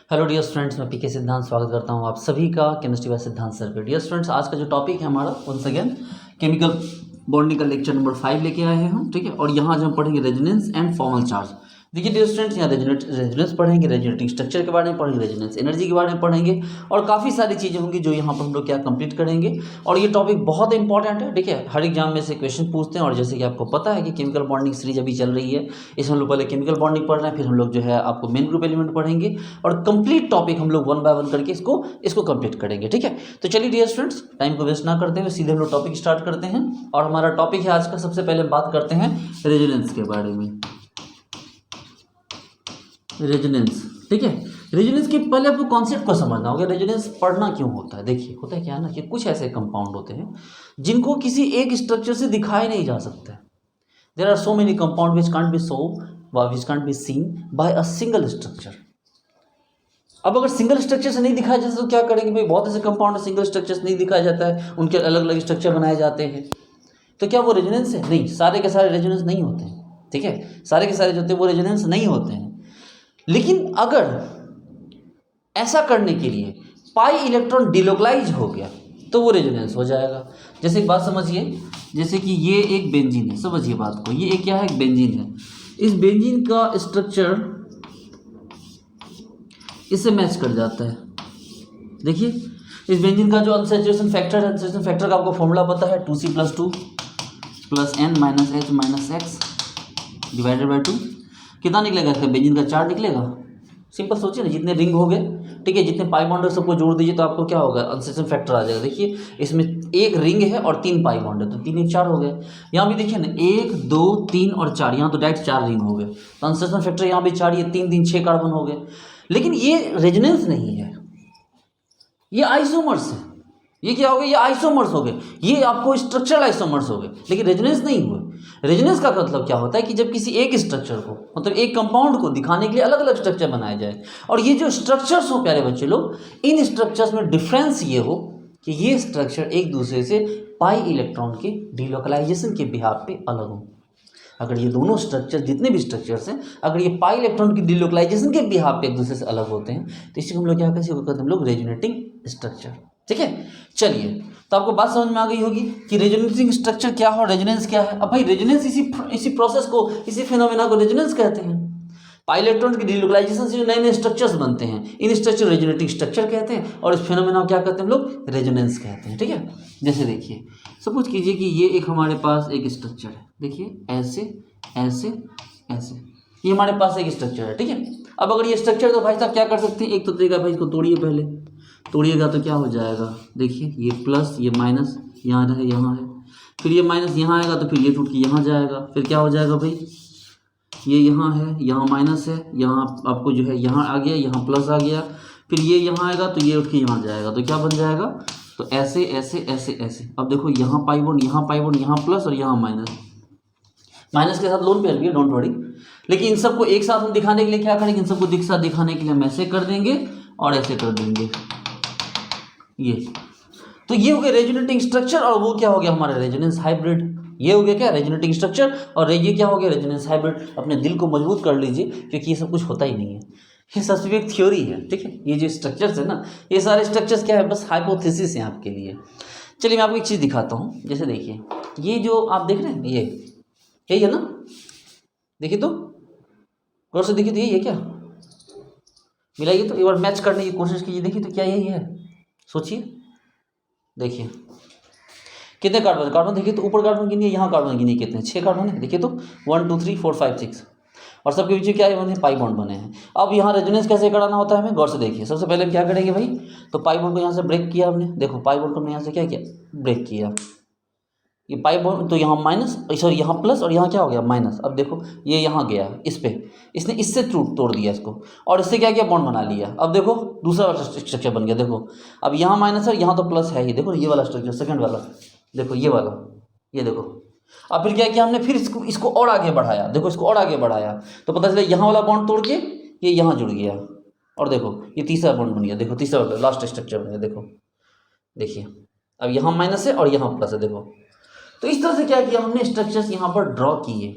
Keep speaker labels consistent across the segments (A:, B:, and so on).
A: Hello dear students, मैं पीके सिद्धांत स्वागत करता हूं आप सभी का केमिस्ट्री बाय सिद्धांत सर पे। डियर स्टूडेंट्स, आज का जो टॉपिक है हमारा वंस अगेन केमिकल बॉन्डिंग का लेक्चर नंबर 5 लेके आए हैं हम, ठीक है। और यहाँ जो हम पढ़ेंगे रेजोनेंस एंड फॉर्मल चार्ज। देखिए डियर स्टूडेंट्स, यहाँ रेजोनेंस पढ़ेंगे, रेजोनेटिंग स्ट्रक्चर के बारे में पढ़ेंगे, रेजोनेंस एनर्जी के बारे में पढ़ेंगे और काफ़ी सारी चीज़ें होंगी जो यहाँ पर हम लोग क्या कंप्लीट करेंगे। और ये टॉपिक बहुत इंपॉर्टेंट है, ठीक है। हर एग्जाम में से क्वेश्चन पूछते हैं और जैसे कि आपको पता है कि केमिकल बॉन्डिंग सीरीज अभी चल रही है, इसमें हम लोग पहले केमिकल बॉन्डिंग पढ़ रहे हैं, फिर हम लोग जो है आपको मेन ग्रुप एलिमेंट पढ़ेंगे और कंप्लीट टॉपिक हम लोग वन बाय वन करके इसको कंप्लीट करेंगे, ठीक है। तो चलिए डियर स्टूडेंट्स, टाइम को वेस्ट ना करते हुए सीधे हम लोग टॉपिक स्टार्ट करते हैं। और हमारा टॉपिक है आज का, सबसे पहले बात करते हैं रेजोनेंस के बारे में। रेजोनेंस, ठीक है। रेजोनेंस के पहले आपको कॉन्सेप्ट को समझना होगा। रेजोनेंस पढ़ना क्यों होता है? देखिए, होता है क्या ना कि कुछ ऐसे कंपाउंड होते हैं जिनको किसी एक स्ट्रक्चर से दिखाया नहीं जा सकता है। There are so many compound which can't be so which can't be seen by a single structure. अब अगर सिंगल स्ट्रक्चर से नहीं दिखाया जाता तो क्या करेंगे भाई? बहुत ऐसे कंपाउंड सिंगल स्ट्रक्चर से नहीं दिखाया जाता है, उनके अलग अलग स्ट्रक्चर बनाए जाते हैं। तो क्या वो रेजोनेंस है? नहीं, सारे के सारे रेजोनेंस नहीं होते हैं, ठीक है। सारे के सारे जो होते हैं वो रेजोनेंस नहीं होते हैं। लेकिन अगर ऐसा करने के लिए पाई इलेक्ट्रॉन डिलोकलाइज हो गया तो वो रेजोनेंस हो जाएगा। जैसे एक बात समझिए, जैसे कि ये एक बेंजीन है, समझिए बात को, ये एक क्या है? एक बेंजीन है। इस बेंजीन का स्ट्रक्चर इससे मैच कर जाता है। देखिए, इस बेंजीन का जो अनसैचुरेशन फैक्टर है, अनसैचुरेशन फैक्टर का आपको फॉर्मूला पता है, 2C+2 + n - h - x divided by 2। कितना निकलेगा इसका? बेंजीन का 4 निकलेगा। सिंपल सोचिए ना, जितने रिंग हो गए, ठीक है, जितने पाई बॉन्ड है सबको जोड़ दीजिए तो आपको क्या होगा? अनसैचुरेशन फैक्टर आ जाएगा। देखिए, इसमें एक रिंग है और 3 पाई बॉन्ड है, तो 3 1 4 हो गए। यहाँ भी देखिए ना, 1 2 3 और 4, यहाँ तो डायरेक्ट 4 रिंग हो गए, तो अनसैचुरेशन फैक्टर यहाँ भी 4, ये 3 3 6 कार्बन हो गए। लेकिन ये रेजोनेंस नहीं है, ये आइसोमर्स है। ये क्या हो गए? ये आइसोमर्स हो गए, ये आपको स्ट्रक्चरल आइसोमर्स हो गए, लेकिन रेजोनेंस नहीं हुए। रेजोनेंस का मतलब क्या होता है कि जब किसी एक स्ट्रक्चर को, मतलब एक कंपाउंड को दिखाने के लिए अलग अलग स्ट्रक्चर बनाया जाए, और ये जो स्ट्रक्चर्स हो प्यारे बच्चे लोग, इन स्ट्रक्चर्स में डिफरेंस ये हो कि ये स्ट्रक्चर एक दूसरे से पाई इलेक्ट्रॉन के डिलोकलाइजेशन के बिहाफ पे अलग हो। अगर ये दोनों स्ट्रक्चर, जितने भी स्ट्रक्चर्स हैं, अगर ये पाई इलेक्ट्रॉन की डिलोकलाइजेशन के बिहाफ पे एक दूसरे से अलग होते हैं तो इसी को हम लोग क्या कहते हैं? हम लोग रेजोनेटिंग स्ट्रक्चर, ठीक है। चलिए, तो आपको बात समझ में आ गई होगी कि रेजोनेटिंग स्ट्रक्चर क्या है और रेजोनेंस क्या है। अब भाई रेजोनेंस इसी प्रोसेस को, इसी फिनोमेना को रेजोनेंस कहते हैं। पाई इलेक्ट्रॉन की डिलोकलाइजेशन से जो नए नए स्ट्रक्चर्स बनते हैं, इन स्ट्रक्चर रेजोनेटिंग स्ट्रक्चर कहते हैं, और इस फिनोमेना को क्या कहते हैं हम लोग? रेजोनेंस कहते हैं, ठीक है। जैसे देखिए, सपोज कीजिए कि ये एक हमारे पास एक स्ट्रक्चर है, देखिए ऐसे ऐसे ऐसे, ये हमारे पास एक स्ट्रक्चर है, ठीक है। अब अगर ये स्ट्रक्चर, तो भाई साहब क्या कर सकते हैं? एक तो तरीका भाई, इसको तोड़िए, पहले तोड़िएगा तो क्या हो जाएगा? देखिए, ये प्लस, ये माइनस, यहाँ है, यहाँ है, फिर ये माइनस यहाँ आएगा तो फिर ये टूट के यहाँ जाएगा, फिर क्या हो जाएगा भाई? ये यहाँ है, यहाँ माइनस है, यहाँ आपको जो है यहाँ आ गया, यहाँ प्लस आ गया, फिर ये यहाँ आएगा तो ये उठ के यहाँ जाएगा, तो क्या बन जाएगा? तो ऐसे ऐसे ऐसे ऐसे। अब देखो, यहाँ पाई बॉन्ड, यहाँ पाई बॉन्ड, यहाँ प्लस और यहाँ माइनस, माइनस के साथ लोन पे भी है, डोंट वरी। लेकिन इन सबको एक साथ हम दिखाने के लिए क्या करेंगे? इन सबको एक साथ दिखाने के लिए हम ऐसे कर देंगे और ऐसे कर देंगे, ये। तो ये हो गया रेजोनेटिंग स्ट्रक्चर, और वो क्या हो गया? हमारा रेजोनेंस हाइब्रिड। ये हो गया क्या? रेजोनेटिंग स्ट्रक्चर, और ये क्या हो गया? Resonance hybrid. अपने दिल को मजबूत कर लीजिए, क्योंकि ये सब कुछ होता ही नहीं है, ये सब सिर्फ एक थ्योरी है, ठीक है। ये जो स्ट्रक्चर्स है ना, ये सारे स्ट्रक्चर्स क्या है? बस हाइपोथेसिस है आपके लिए। चलिए, मैं आपको एक चीज़ दिखाता हूँ। जैसे देखिए, ये जो आप देख रहे हैं, ये यही है ना? देखिए तो, गौर से देखिए तो यही है क्या? मिलाइए तो, एक बार मैच करने की कोशिश कीजिए, देखिए तो क्या यही है? सोचिए, देखिए कितने कार्बन? कार्बन देखिए तो, ऊपर कार्बन गिनिए, यहाँ कार्बन गिनिए, कितने? 6 कार्बन है, देखिए तो, 1 2 3 4 5 6, और सबके बीच में क्या है? बने पाई बॉन्ड बने हैं। अब यहाँ रेजोनेंस कैसे कराना होता है हमें? गौर से देखिए। सबसे पहले हम क्या करेंगे भाई? तो पाई बॉन्ड को यहाँ से ब्रेक किया हमने, देखो पाई बॉन्ड को हमने यहाँ से क्या किया? ब्रेक किया। ये पाई बॉन्ड, तो यहाँ माइनस, सॉरी यहाँ प्लस, और यहाँ क्या हो गया? माइनस। अब देखो, ये यहाँ गया इस पे, इसने इससे तोड़ दिया इसको, और इससे क्या किया? बॉन्ड बना लिया। अब देखो दूसरा वाला स्ट्रक्चर बन गया, देखो अब यहाँ माइनस है, यहाँ तो प्लस है ही, देखो ये वाला स्ट्रक्चर, सेकंड वाला, देखो ये वाला, ये देखो। अब फिर क्या किया हमने? फिर इसको और आगे बढ़ाया, देखो इसको और आगे बढ़ाया, तो पता चला यहाँ वाला बॉन्ड तोड़ के ये यहाँ जुड़ गया, और देखो ये तीसरा बॉन्ड बन गया, देखो तीसरा लास्ट स्ट्रक्चर बन गया, देखो देखिए। अब यहाँ माइनस है और यहाँ प्लस है, देखो। तो इस तरह से क्या किया हमने? स्ट्रक्चर्स यहाँ पर ड्रॉ किए,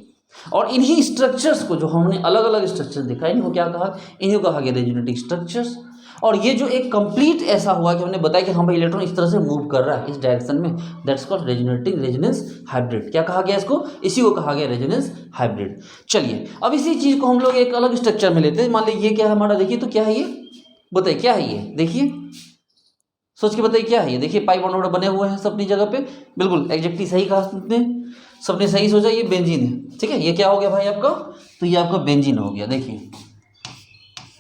A: और इन्हीं स्ट्रक्चर्स को, जो हमने अलग अलग स्ट्रक्चर देखा, इनको क्या कहा, इन्हीं को कहा गया रेजोनेटिंग स्ट्रक्चर्स। और ये जो एक कंप्लीट ऐसा हुआ कि हमने बताया कि हाँ भाई इलेक्ट्रॉन इस तरह से मूव कर रहा है इस डायरेक्शन में, that's called resonating resonance hybrid. क्या कहा गया इसको, इसी को कहा गया रेजोनेंस हाइब्रिड। चलिए अब इसी चीज़ को हम लोग एक अलग स्ट्रक्चर में लेते हैं। मान लीजिए ये क्या है हमारा, देखिए तो क्या है ये, बताइए क्या है ये, देखिए सोच के बताइए क्या है ये। देखिए पाई बॉन्ड बने हुए हैं सब अपनी जगह पे, बिल्कुल एग्जैक्टली सही कहा तुमने, सबने सही सोचा, ये बेंजीन है। ठीक है, ये क्या हो गया भाई आपका, तो ये आपका बेंजीन हो गया। देखिए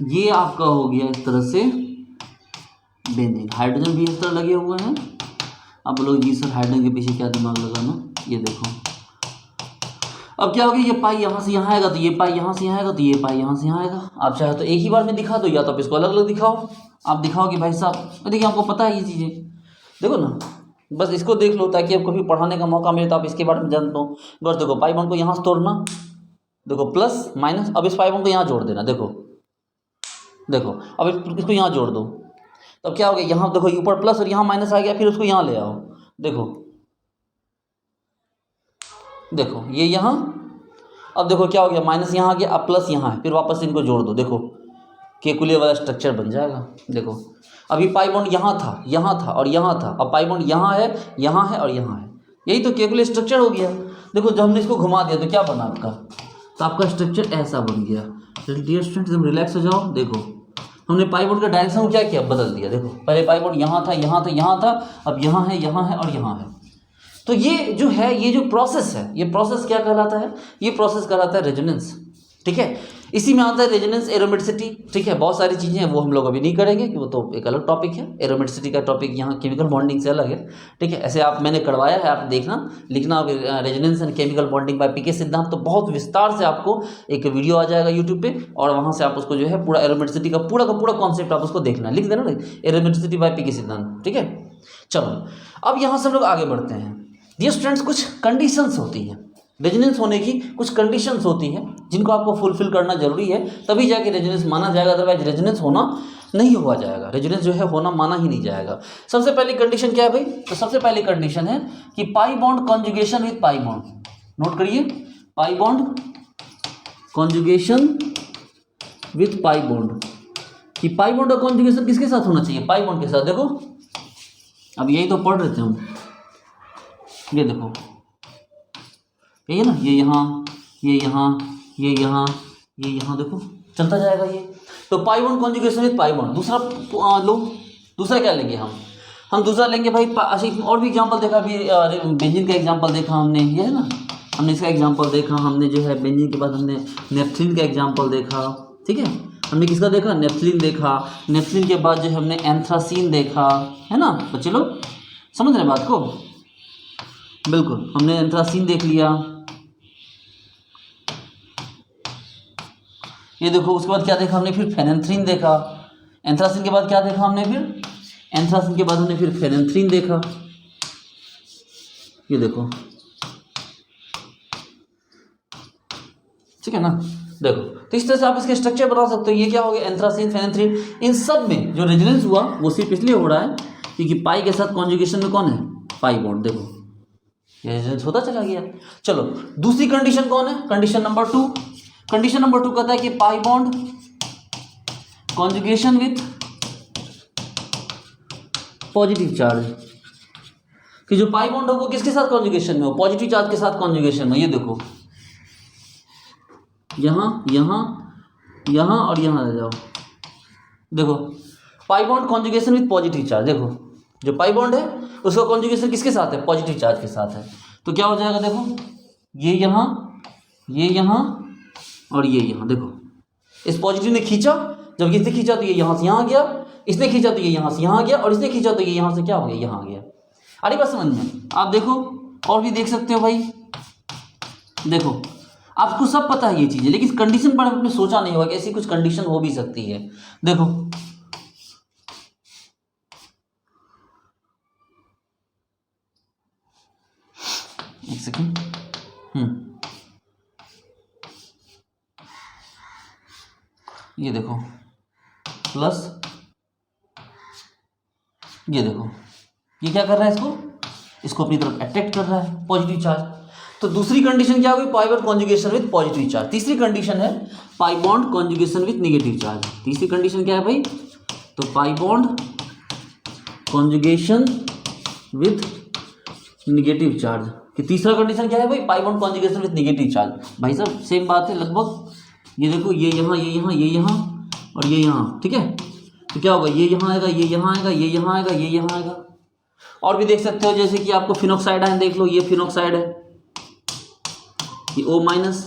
A: ये आपका हो गया इस तरह से बेंजीन। हाइड्रोजन भी इस तरह लगे हुए हैं। अब लोग जी सर हाइड्रोजन के पीछे क्या दिमाग लगाना, ये देखो अब क्या हो गया, ये पाई यहाँ से यहाँ आएगा तो ये पाई यहाँ से यहाँ आएगा तो ये पाई यहाँ से यहाँ आएगा। आप चाहे तो एक ही बार में दिखा दो, या तो आप इसको अलग अलग दिखाओ। आप दिखाओ कि भाई साहब देखिए आपको पता है ये चीज़ें, देखो ना, बस इसको देख लो ताकि आप कभी पढ़ाने का मौका मिले तो आप इसके बारे में जान लो। बस देखो पाई बॉन्ड को यहाँ से तोड़ना, देखो प्लस माइनस, अब इस पाई बॉन्ड को यहाँ जोड़ देना। देखो देखो अब इसको यहाँ जोड़ दो, तब क्या हो गया, यहाँ देखो ऊपर प्लस और यहाँ माइनस आ गया, फिर उसको यहाँ ले आओ। देखो देखो ये यहाँ, अब देखो क्या हो गया, माइनस यहाँ आ गया, अब प्लस यहाँ है, फिर वापस इनको जोड़ दो। देखो केकुले वाला स्ट्रक्चर बन जाएगा। देखो अभी पाई बॉन्ड यहाँ था और यहाँ था, अब पाई बॉन्ड यहाँ है और यहाँ है, यही तो केकुले स्ट्रक्चर हो गया। देखो जब हमने इसको घुमा दिया तो क्या बना आपका, तो आपका स्ट्रक्चर ऐसा बन गया। डियर स्टूडेंट्स एकदम रिलैक्स हो जाओ। देखो हमने पाई बॉन्ड का डायरेक्शन को क्या किया, बदल दिया। देखो पहले पाई बॉन्ड यहाँ था, अब यहाँ है और यहाँ है। तो ये जो है, ये जो प्रोसेस है, ये प्रोसेस क्या कहलाता है, ये प्रोसेस कहलाता है रेजोनेंस। ठीक है, इसी में आता है रेजोनेंस, एरोमेटिसिटी। ठीक है, बहुत सारी चीज़ें हैं वो हम लोग अभी नहीं करेंगे कि वो तो एक अलग टॉपिक है। एरोमेटिसिटी का टॉपिक यहाँ केमिकल बॉन्डिंग से अलग है। ठीक है, ऐसे आप मैंने करवाया है, आप देखना लिखना resonance and chemical bonding by PK सिद्धांत, तो बहुत विस्तार से आपको एक वीडियो आ जाएगा यूट्यूब पे, और वहाँ से आप उसको जो है पूरा एरोमेटिसिटी का पूरा कॉन्सेप्ट आप उसको देखना, लिख देना ना एरोमेटिसिटी बाय पीके सिद्धांत। ठीक है, चलो अब यहाँ से हम लोग आगे बढ़ते हैं। ये स्टूडेंट्स कुछ कंडीशंस होती हैं, रेजोनेंस होने की कुछ कंडीशंस होती हैं जिनको आपको फुलफिल करना जरूरी है, तभी जाके रेजोनेंस माना जाएगा, अदरवाइज रेजोनेंस होना नहीं हुआ जाएगा। रेजोनेंस जो है होना माना ही नहीं जाएगा। सबसे पहली कंडीशन क्या है भाई, तो सबसे पहली कंडीशन है कि pi bond conjugation with pi bond. Note करिए, pi bond conjugation with pi bond, कि पाई बॉन्ड का कॉन्जुगेशन किसके साथ होना चाहिए, पाई बॉन्ड के साथ। देखो अब यही तो पढ़ रहे थे हम, ये देखो यही है ना, ये यहाँ देखो चलता जाएगा ये। तो पाई bond conjugation with pi bond. दूसरा लो, दूसरा क्या लेंगे हम दूसरा लेंगे भाई, और भी एग्जांपल देखा, अभी बेंजीन का एग्जांपल देखा हमने, ये है ना, हमने इसका एग्जांपल देखा, हमने जो है बेंजीन के बाद हमने नेफ्थलीन का एग्जांपल देखा। ठीक है, हमने किसका देखा, नेफ्थलीन देखा। नेफ्थलीन के बाद जो है हमने एंथ्रासीन देखा, है ना बच्चे लोग, समझ रहे बात को, बिल्कुल हमने एंथ्रासीन देख लिया। ये देखो उसके बाद क्या देखा हमने, फिर फेनेंथ्रीन देखा। एंथ्रासीन के बाद क्या देखा हमने, फिर एंथ्रासीन के बाद हमने फिर फेनेंथ्रीन देखा। ये देखो, ठीक है ना, देखो तो इस तरह से आप इसके स्ट्रक्चर बना सकते हो। ये क्या हो गया, एंथ्रासीन, फेनेंथ्रीन, इन सब में जो रेजोनेंस हुआ वो सिर्फ इसलिए हो रहा है क्योंकि पाई के साथ कॉन्जुगेशन में कौन है, पाई बॉन्ड। देखो ये रेजोनेंस होता चला गया। चलो दूसरी कंडीशन कौन है, कंडीशन नंबर 2। कंडीशन नंबर 2 कहता है कि pi bond conjugation with positive charge, कि जो पाई बॉन्ड हो वो किसके साथ कॉन्जुगेशन में हो, पॉजिटिव चार्ज के साथ कॉन्जुगेशन में। ये देखो यहाँ और यहाँ आ जाओ। देखो पाई bond conjugation with positive charge, देखो जो पाई बॉन्ड है उसका कॉन्जुगेशन किसके साथ है, पॉजिटिव चार्ज के साथ है। तो क्या हो जाएगा, देखो ये यहाँ और ये यहाँ। देखो इस पॉजिटिव ने खींचा, जब इसने खींचा तो ये यहाँ से यहाँ आ गया, इसने खींचा तो ये यहाँ से यहाँ आ गया, और इसने खींचा तो ये यहाँ से क्या हो गया, यहाँ आ गया। अरे बात समझ में, आप देखो और भी देख सकते हो भाई। देखो आपको सब पता है ये चीज़ें, लेकिन इस कंडीशन पर आपने सोचा नहीं होगा कि ऐसी कुछ कंडीशन हो भी सकती है। देखो एक सेकेंड, ये देखो प्लस, ये देखो ये क्या कर रहा है, इसको अपनी तरफ अट्रैक्ट कर रहा है, पॉजिटिव चार्ज। तो दूसरी कंडीशन क्या होगी, पाई bond conjugation with positive charge. तीसरी कंडीशन है पाई bond conjugation with negative charge. तीसरी कंडीशन क्या है भाई, तो पाई bond conjugation with negative charge कि तीसरा कंडीशन क्या है भाई, पाई bond conjugation with negative charge. भाई साहब सेम बात है लगभग, ये देखो ये यहाँ ये यहाँ ये यहाँ और ये यहाँ, ठीक है। तो क्या होगा, ये यहाँ आएगा, ये यहाँ आएगा, ये यहाँ आएगा, ये यहाँ आएगा। और भी देख सकते हो जैसे कि आपको फिनॉक्साइड है, देख लो ये फिनॉक्साइड है, ये O माइनस,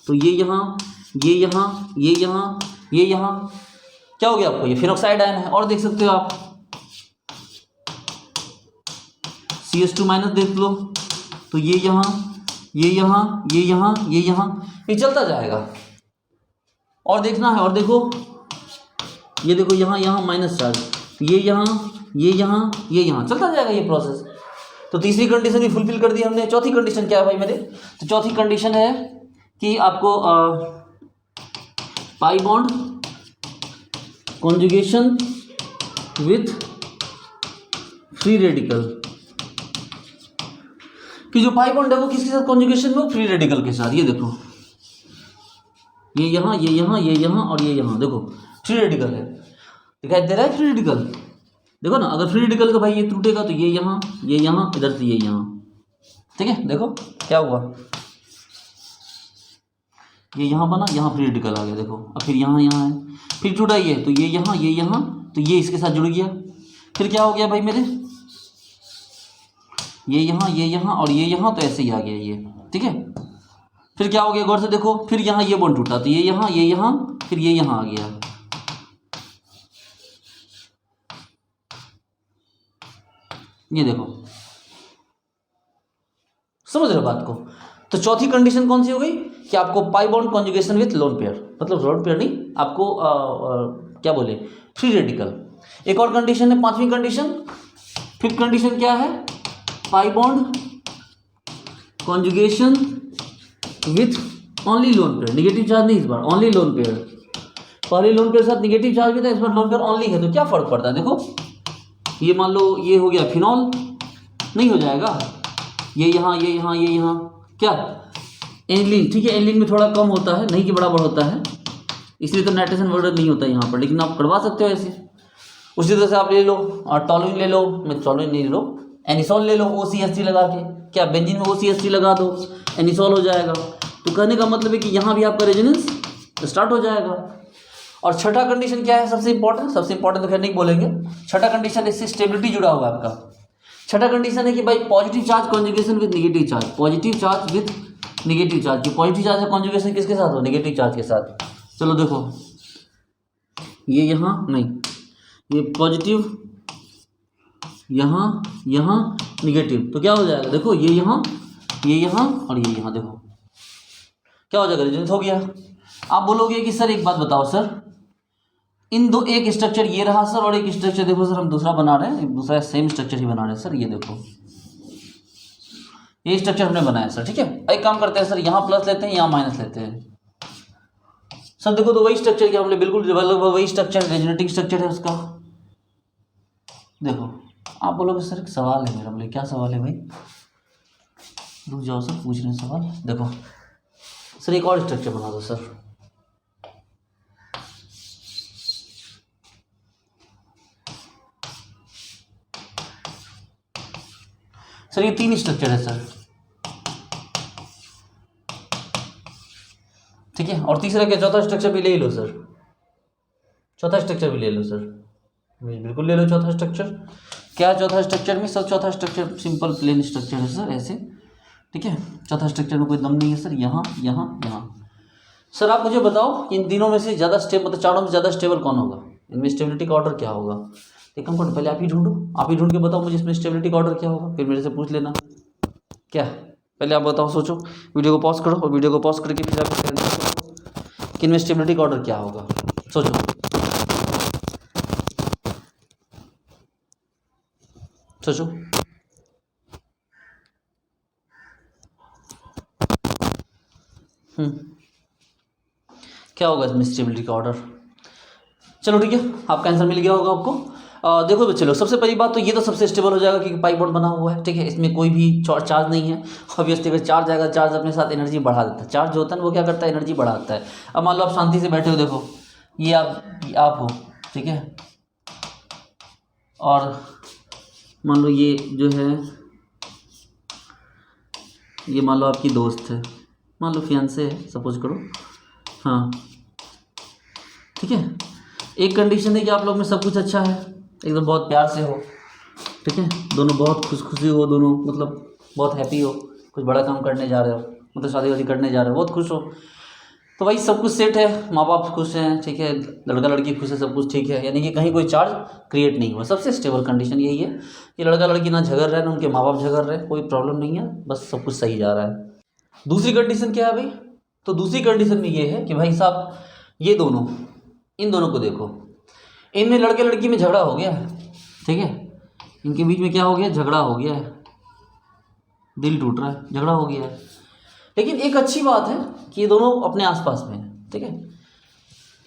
A: तो ये यहाँ ये यहाँ ये यहाँ ये यहाँ, क्या हो गया आपको, ये फिनॉक्साइड आयन है। और देख सकते हो आप CH2 माइनस देख लो, तो ये यहाँ ये यहाँ ये यहाँ ये यहाँ, ये चलता जाएगा। और देखना है, और देखो ये देखो यहाँ यहाँ माइनस चार्ज, तो ये यहाँ ये यहाँ ये यहाँ, चलता जाएगा ये प्रोसेस। तो तीसरी कंडीशन भी फुलफिल कर दी हमने। चौथी कंडीशन क्या है भाई मेरे, तो चौथी कंडीशन है कि आपको पाई bond conjugation with free radical, कि जो पाई बॉन्ड है वो किसके साथ कॉन्जुगेशन में, फ्री रेडिकल के साथ। ये देखो ये यहाँ ये यहाँ ये यहाँ और ये यहाँ, देखो फ्री रेडिकल है, दिखाई दे रहा है फ्री रेडिकल, देखो ना। अगर फ्री रेडिकल तो भाई ये टूटेगा, तो ये यहाँ इधर से ये यहाँ, ठीक है। देखो क्या हुआ, ये यहाँ बना, यहाँ फ्री रेडिकल आ गया, देखो। अब फिर यहाँ यहाँ है, फिर टूटा ये, तो ये यहाँ, तो ये इसके साथ जुड़ गया। फिर क्या हो गया भाई मेरे, ये यहाँ और ये यहाँ, तो ऐसे ही आ गया ये, ठीक है। फिर क्या हो गया, गौर से देखो, फिर यहाँ ये बॉन्ड टूटा, तो ये यहाँ फिर ये यहाँ आ गया। ये देखो, समझ रहे हो बात को। तो चौथी कंडीशन कौन सी हो गई कि आपको पाई bond conjugation with lone pair, मतलब लोन पेयर नहीं, आपको क्या बोले, फ्री रेडिकल। एक और कंडीशन है, पांचवी कंडीशन। फिफ्थ कंडीशन क्या है, पाई bond conjugation with only lone pair, negative charge नहीं इस बार, ओनली लोन पेयर। पहले लोन पेयर साथ नेगेटिव चार्ज भी था, इस बार लोन पेयर ओनली है। तो क्या फर्क पड़ता है, देखो ये मान लो ये हो गया फिनॉल, नहीं हो जाएगा, ये यहाँ क्या एनिलीन, ठीक है। एनिलीन में थोड़ा कम होता है, नहीं कि बराबर होता है, इसलिए तो नाइट्रोजन वर्डन नहीं होता यहाँ पर, लेकिन आप करवा सकते हो ऐसे। उसी तरह से आप ले लो और टॉलुइन ले लो, मैं टॉलुइन नहीं ले लो, एनिसॉल ले लो OCH3 लगा के, क्या बेंजीन में OCH3 लगा दो, एनिसॉल हो जाएगा। तो कहने का मतलब है कि यहाँ भी आपका रेजोनेंस स्टार्ट हो जाएगा। और छठा कंडीशन क्या है, सबसे इंपॉर्टेंट तो खैर नहीं बोलेंगे। छठा कंडीशन, इससे स्टेबिलिटी जुड़ा हुआ है आपका। छठा कंडीशन है कि भाई positive charge conjugation with negative charge, positive charge with negative charge. जो पॉजिटिव चार्ज है कॉन्जुगेशन किसके साथ हो, नेगेटिव चार्ज के साथ। चलो देखो ये यहाँ नहीं, ये पॉजिटिव यहाँ नेगेटिव, तो क्या हो जाएगा, देखो ये यहाँ और ये यहाँ, देखो क्या हो जाएगा, रेजोनेंस हो गया। आप बोलोगे कि सर एक बात बताओ सर, इन दो, एक स्ट्रक्चर ये रहा सर, और एक स्ट्रक्चर देखो सर हम दूसरा बना रहे हैं, दूसरा सेम स्ट्रक्चर ही बना रहे हैं सर। ये देखो ये स्ट्रक्चर हमने बनाया सर, ठीक है। एक काम करते हैं सर, यहाँ प्लस लेते हैं, यहाँ माइनस लेते हैं सर। देखो तो वही स्ट्रक्चर क्या हमने बिल्कुल लगभग वही स्ट्रक्चर, रेजोनेटिंग स्ट्रक्चर है उसका। देखो आप बोलोगे सर एक सवाल है मेरा, बोले क्या सवाल है भाई, रुक जाओ सर पूछ रहे हैं सवाल। देखो सर एक और स्ट्रक्चर बना दो सर, सर ये 3 स्ट्रक्चर है सर, ठीक है। और तीसरा क्या, चौथा स्ट्रक्चर भी ले लो सर, चौथा स्ट्रक्चर भी ले लो सर, बिल्कुल ले लो चौथा स्ट्रक्चर। क्या चौथा स्ट्रक्चर में सर, चौथा स्ट्रक्चर सिंपल प्लेन स्ट्रक्चर है सर, ऐसे, ठीक है। चौथा स्ट्रक्चर में कोई दम नहीं है सर, यहाँ सर। आप मुझे बताओ इन तीनों में से ज़्यादा स्टेबल, मतलब चारों में ज़्यादा स्टेबल कौन होगा, इनमें स्टेबिलिटी का ऑर्डर क्या होगा। एक काम करो, पहले आप ही ढूंढ के बताओ मुझे इसमें स्टेबिलिटी का ऑर्डर क्या होगा, फिर मेरे से पूछ लेना क्या। पहले आप बताओ, सोचो, वीडियो को पॉज करो और वीडियो को पॉज करके फिर आप कि इनमें स्टेबिलिटी का ऑर्डर क्या होगा, सोचो। क्या होगा इसमें स्टेबिलिटी का ऑर्डर। चलो ठीक है, आपका आंसर मिल गया होगा आपको। देखो बच्चे लोग, सबसे पहली बात तो ये तो सबसे स्टेबल हो जाएगा क्योंकि पाई बॉन्ड बना हुआ है, ठीक है, इसमें कोई भी चार्ज नहीं है। ऑब्वियसली अगर चार्ज आएगा, चार्ज अपने साथ एनर्जी बढ़ा देता है। चार्ज जो होता है वो क्या करता है, एनर्जी बढ़ाता है। अब मान लो आप शांति से बैठे हो, देखो ये आप हो, ठीक है, और मान लो ये जो है, ये मान लो आपकी दोस्त है, मान लो फियांसे है, सपोज करो, हाँ ठीक है। एक कंडीशन है कि आप लोग में सब कुछ अच्छा है, एकदम बहुत प्यार से हो, ठीक है, दोनों बहुत खुशी हो, दोनों मतलब बहुत हैप्पी हो, कुछ बड़ा काम करने जा रहे हो, मतलब शादी वादी करने जा रहे हो, बहुत खुश हो, तो भाई सब कुछ सेट है, माँ बाप खुश हैं, ठीक है, लड़का लड़की खुश है, सब कुछ ठीक है, यानी कि कहीं कोई चार्ज क्रिएट नहीं हुआ। सबसे स्टेबल कंडीशन यही है कि लड़का लड़की ना झगड़ रहे, ना उनके माँ बाप झगड़ रहे, कोई प्रॉब्लम नहीं है, बस सब कुछ सही जा रहा है। दूसरी कंडीशन क्या है भाई, तो दूसरी कंडीशन में ये है कि भाई साहब ये दोनों, इन दोनों को देखो, इनमें लड़के लड़की में झगड़ा हो गया है, ठीक है, इनके बीच में क्या हो गया, झगड़ा हो गया है, दिल टूट रहा है, झगड़ा हो गया है। लेकिन एक अच्छी बात है कि ये दोनों अपने आसपास में हैं, ठीक है,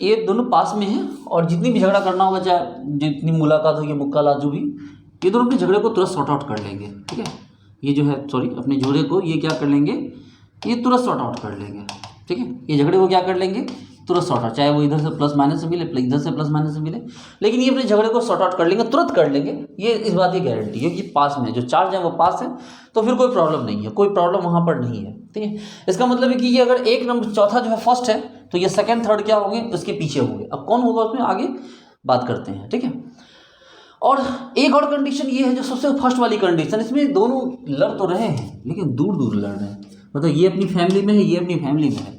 A: ये दोनों पास में हैं, और जितनी भी झगड़ा करना होगा, चाहे जितनी मुलाकात होगी, मुक्कालात जो भी, ये दोनों अपने झगड़े को तुरंत सॉर्ट आउट कर लेंगे, ठीक है, ये जो है सॉरी अपने झगड़े को ये क्या कर लेंगे, ये तुरंत सॉर्ट आउट कर लेंगे, ठीक है, ये झगड़े को क्या कर लेंगे, तुरंत सॉर्ट आउट, चाहे वो इधर से प्लस माइनस से मिले, इधर से प्लस माइनस से मिले, लेकिन ये अपने झगड़े को सॉर्ट आउट कर लेंगे, तुरंत कर लेंगे, ये इस बात की गारंटी है कि पास में जो चार्ज है वो पास है, तो फिर कोई प्रॉब्लम नहीं है, कोई प्रॉब्लम वहाँ पर नहीं है, ठीक है। इसका मतलब है कि ये अगर एक नंबर चौथा जो है फर्स्ट है, तो ये सेकंड थर्ड क्या होंगे, उसके पीछे होंगे। अब कौन होगा उसमें आगे बात करते हैं, ठीक है। और एक और कंडीशन ये है जो सबसे फर्स्ट वाली कंडीशन, इसमें दोनों लड़ तो रहे हैं लेकिन दूर दूर लड़ रहे हैं, मतलब ये अपनी फैमिली में है, ये अपनी फैमिली में है,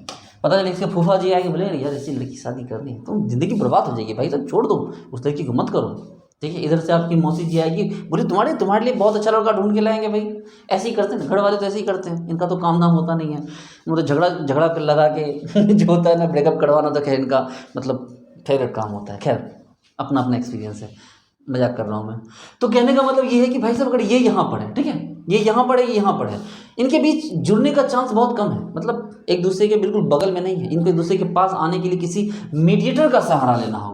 A: पता चले इसके फूफा जी आएंगे, बोले यार ऐसी लड़की शादी करनी है, तुम जिंदगी बर्बाद हो जाएगी भाई, सब छोड़ दो, उस लड़की को मत करो, ठीक है। इधर से आपकी मौसी जी आएगी, बोले तुम्हारे लिए बहुत अच्छा लड़का ढूंढ के लाएंगे, भाई ऐसे ही करते हैं घर वाले, तो ऐसे ही करते हैं, इनका तो काम धाम होता नहीं है, मतलब झगड़ा लगा के जो होता है ना ब्रेकअप करवाना, तो खैर इनका मतलब फेवरेट काम होता है। खैर अपना अपना एक्सपीरियंस है, मजाक कर रहा हूँ मैं। तो कहने का मतलब ये है कि भाई साहब अगर ये यहाँ पर है, ठीक है, ये यहाँ पर है, ये यहाँ पर है, इनके बीच जुड़ने का चांस बहुत कम है, मतलब एक दूसरे के बिल्कुल बगल में नहीं है, इनको एक दूसरे के पास आने के लिए किसी मीडिएटर का सहारा लेना होगा।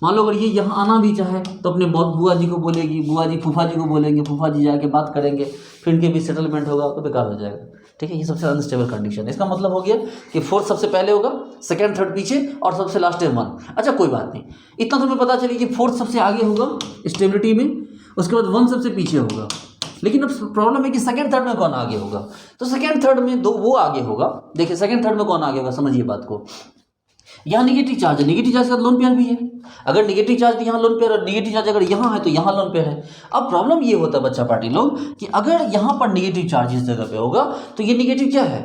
A: मान लो अगर ये यहाँ आना भी चाहे तो अपने बहुत बुआ जी को बोलेगी, बुआ जी फूफा जी को बोलेंगे, फूफा जी जाके बात करेंगे, फिर इनके बीच सेटलमेंट होगा तो बेकार हो जाएगा, ठीक है। ये सबसे अनस्टेबल कंडीशन है। इसका मतलब हो गया कि फोर्थ सबसे पहले होगा, सेकंड थर्ड पीछे, और सबसे लास्ट है वन। अच्छा कोई बात नहीं, इतना तुम्हें पता चली कि फोर्थ सबसे आगे होगा स्टेबिलिटी में, उसके बाद वन सबसे पीछे होगा, लेकिन अब प्रॉब्लम है कि सेकंड थर्ड में कौन आगे होगा। तो सेकंड थर्ड में दो वो आगे होगा। देखिए सेकंड थर्ड में कौन आगे होगा, समझिए बात को। यहाँ निगेटिव चार्ज है, निगेटिव चार्ज का लोन पेयर भी है, अगर निगेटिव चार्ज भी यहाँ लोन पेयर, और निगेटिव चार्ज अगर यहाँ है तो यहाँ लोन पेयर है। अब प्रॉब्लम ये होता है बच्चा पार्टी लोग कि अगर यहाँ पर निगेटिव चार्ज इस जगह पे होगा तो ये निगेटिव क्या है,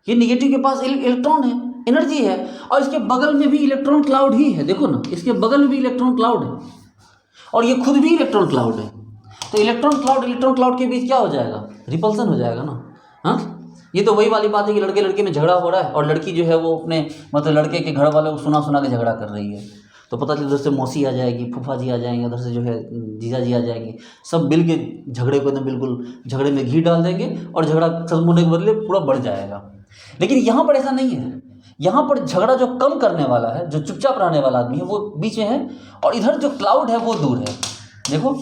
A: ये निगेटिव के पास इलेक्ट्रॉन है, एनर्जी है, और इसके बगल में भी इलेक्ट्रॉन क्लाउड ही है, देखो ना, इसके बगल में भी इलेक्ट्रॉन क्लाउड है, और ये खुद भी इलेक्ट्रॉन क्लाउड है। तो इलेक्ट्रॉन क्लाउड के बीच क्या हो जाएगा, रिपल्सन हो जाएगा ना। हाँ, ये तो वही वाली बात है कि लड़के लड़के में झगड़ा हो रहा है, और लड़की जो है वो अपने मतलब लड़के के घर वालों को सुना के झगड़ा कर रही है, तो पता चले उधर से मौसी आ जाएगी, फूफा जी आ जाएंगे, उधर से जो है जीजा जी आ जाएंगे, सब मिल के झगड़े को एकदम बिल्कुल झगड़े में घी डाल देंगे, और झगड़ा खत्म होने के बदले पूरा बढ़ जाएगा। लेकिन यहाँ पर ऐसा नहीं है, यहाँ पर झगड़ा जो कम करने वाला है, जो चुपचाप रहने वाला आदमी है वो बीच में है, और इधर जो क्लाउड है वो दूर है। देखो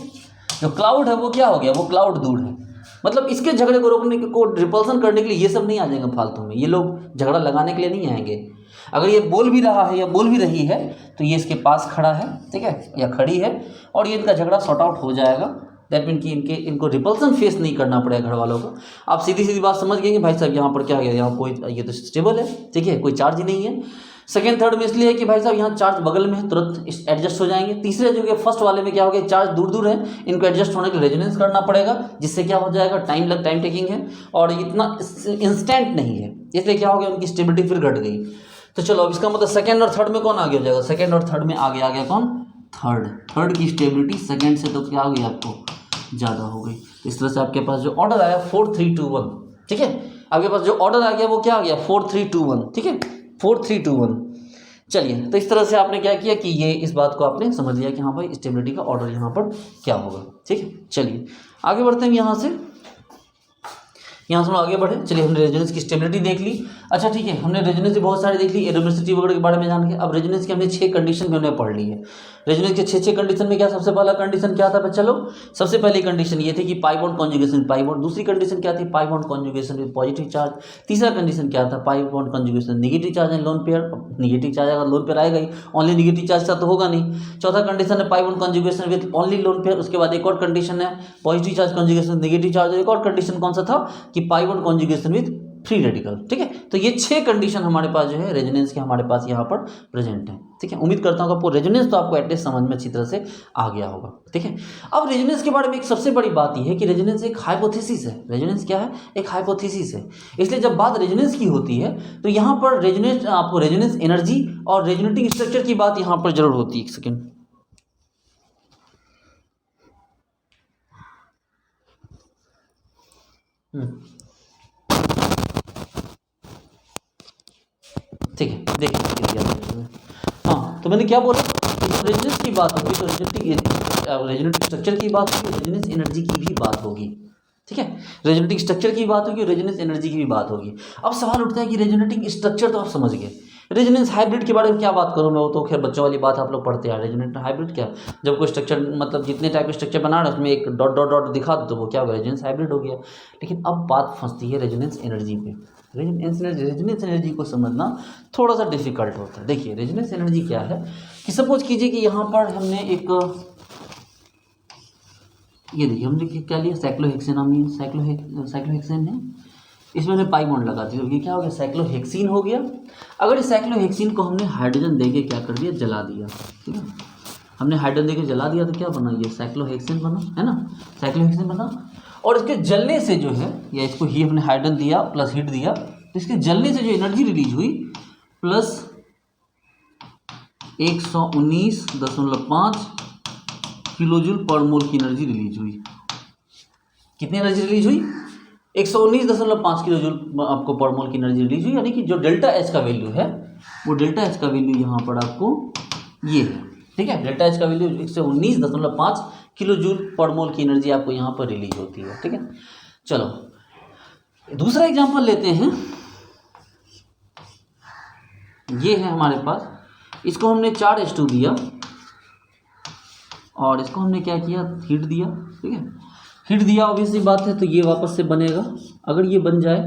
A: जो क्लाउड है वो क्या हो गया, वो क्लाउड दूर है, मतलब इसके झगड़े को रोकने को, रिपल्सन करने के लिए ये सब नहीं आ जाएंगे फालतू में, ये लोग झगड़ा लगाने के लिए नहीं आएंगे। अगर ये बोल भी रहा है या बोल भी रही है तो ये इसके पास खड़ा है, ठीक है, या खड़ी है, और ये इनका झगड़ा सॉर्ट आउट हो जाएगा। दैट मीन कि इनको रिपल्सन फेस नहीं करना पड़ेगा घर वालों को। आप सीधी सीधी बात समझ गए कि भाई साहब यहाँ पर क्या गया, यहाँ कोई, ये तो स्टेबल है, ठीक है, कोई चार्ज ही नहीं है। सेकेंड थर्ड में इसलिए है कि भाई साहब यहाँ चार्ज बगल में है, तुरंत एडजस्ट हो जाएंगे। तीसरे जो कि फर्स्ट वाले में क्या हो गया, चार्ज दूर दूर है, इनको एडजस्ट होने के लिए रेजोनेंस करना पड़ेगा, जिससे क्या हो जाएगा, टाइम टेकिंग है, और इतना इंस्टेंट नहीं है, इसलिए क्या हो गया, उनकी स्टेबिलिटी फिर घट गई। तो चलो अब इसका मतलब सेकंड और थर्ड में कौन आगे हो जाएगा, सेकंड और थर्ड में आगे आ गया कौन, थर्ड की स्टेबिलिटी सेकंड से तो क्या हो गई, आपको ज़्यादा हो गई। इस तरह से आपके पास जो ऑर्डर आया 4 3 2 1, ठीक है, आपके पास जो ऑर्डर आ गया वो क्या आ गया, 4 3 2 1, ठीक है, 4 3 2 1। चलिए, तो इस तरह से आपने क्या किया कि ये इस बात को आपने समझ लिया कि हाँ भाई स्टेबिलिटी का ऑर्डर यहाँ पर क्या होगा, ठीक है। चलिए आगे बढ़ते हैं। यहाँ यहाँ से हम आगे बढ़े। चलिए हमने रेजोनेंस की स्टेबिलिटी देख ली। अच्छा ठीक है, हमने रेजोनेंस की बहुत सारी देख ली, एरोमेसिटी वगैरह के बारे में जान के। अब रेजोनेंस की हमने 6 कंडीशन भी हमने पढ़ ली है। रेजोनेंस के 6 कंडीशन में क्या, सबसे पहला कंडीशन क्या था बच्चा लोग? सबसे पहली कंडीशन ये थी कि pi bond conjugation pi bond. दूसरी कंडीशन क्या थी? पाई bond conjugation with positive charge. तीसरा कंडीशन क्या था? पाई bond conjugation negative charge and lone pair. Negative charge अगर लोन पेयर आएगा ही, ओनली नेगेटिव चार्ज का तो होगा नहीं। चौथा कंडीशन है पाई bond conjugation with only lone pair. उसके बाद एक और कंडीशन है positive charge conjugation negative charge. एक और कंडीशन कौन सा था कि pi bond conjugation with free radical. ठीक है, तो ये 6 कंडीशन हमारे पास जो है रेजोनेंस के हमारे पास यहाँ पर प्रेजेंट है। ठीक है, उम्मीद करता हूँ आपको रेजोनेंस तो आपको एटलीस्ट समझ में अच्छी तरह से आ गया होगा। ठीक है, अब रेजोनेंस के बारे में एक सबसे बड़ी बात यह है कि रेजोनेंस एक हाइपोथेसिस है। रेजोनेंस क्या है? एक हाइपोथेसिस है। इसलिए जब बात रेजोनेंस की होती है तो यहाँ पर रेजोनेंस, आपको रेजोनेंस एनर्जी और रेजोनेटिंग स्ट्रक्चर की बात यहाँ पर जरूर होती है। एक सेकेंड, ठीक है, देखिए। हाँ, तो मैंने क्या बोला, रेजोनेंस की बात होगी तो रेजोनेटिंग स्ट्रक्चर की बात होगी, रेजोनेंस एनर्जी की भी बात होगी। ठीक है, रेजोनेटिंग स्ट्रक्चर की बात होगी, रेजोनेंस एनर्जी की भी बात होगी। अब सवाल उठता है कि रेजोनेटिंग स्ट्रक्चर तो आप समझ गए, रेजोनेंस हाइब्रिड के बारे में क्या बात करूँ मैं? वो तो खैर बच्चों वाली बात आप लोग पढ़ते हैं। रेजोनेंस हाइब्रिड क्या? जब कोई स्ट्रक्चर, मतलब जितने टाइप के स्ट्रक्चर बना रहे हैं उसमें एक डॉट डॉट डॉट दिखा दो तो वो क्या होगा? रेजोनेंस हाइब्रिड हो गया। लेकिन अब बात फंसती है रेजोनेंस एनर्जी पे। रेजोनेंस एनर्जी को समझना थोड़ा सा डिफिकल्ट होता है। देखिए रेजोनेंस एनर्जी क्या है कि सपोज कीजिए कि यहाँ पर हमने एक, ये देखिए हमने क्या लिया, साइक्लोहेक्सेन। हम ये साइक्लोहेक्सेन है, इसमें हमने पाई बॉन्ड लगा दी तो ये क्या हो गया? साइक्लोहेक्सीन हो गया। अगर इस साइक्लोहेक्सीन को हमने हाइड्रोजन देके क्या कर दिया? जला दिया। ठीक है, हमने हाइड्रोजन देके जला दिया तो क्या बना? ये साइक्लोहेक्सेन बना, है ना? साइक्लोहेक्सेन बना। और इसके जलने से जो है, या इसको ही हमने हाइड्रोजन दिया प्लस हीट दिया तो इसके जलने से जो एनर्जी रिलीज हुई प्लस 119.5 किलोजूल पर मोल की एनर्जी रिलीज हुई। कितनी एनर्जी रिलीज हुई? 119.5 किलोजूल आपको पर मोल की एनर्जी रिलीज हुई। यानी कि जो डेल्टा एच का वैल्यू है वो डेल्टा एच का वैल्यू यहाँ पर आपको ये है। ठीक है, डेल्टा एच का वैल्यू 119.5 किलो जूल पर मोल की एनर्जी आपको यहाँ पर रिलीज होती है। ठीक है, चलो दूसरा एग्जांपल लेते हैं। ये है हमारे पास, इसको हमने 4H2 दिया और इसको हमने क्या किया? हीट दिया। ठीक है, हीट दिया, ऑब्वियसली बात है, तो ये वापस से बनेगा। अगर ये बन जाए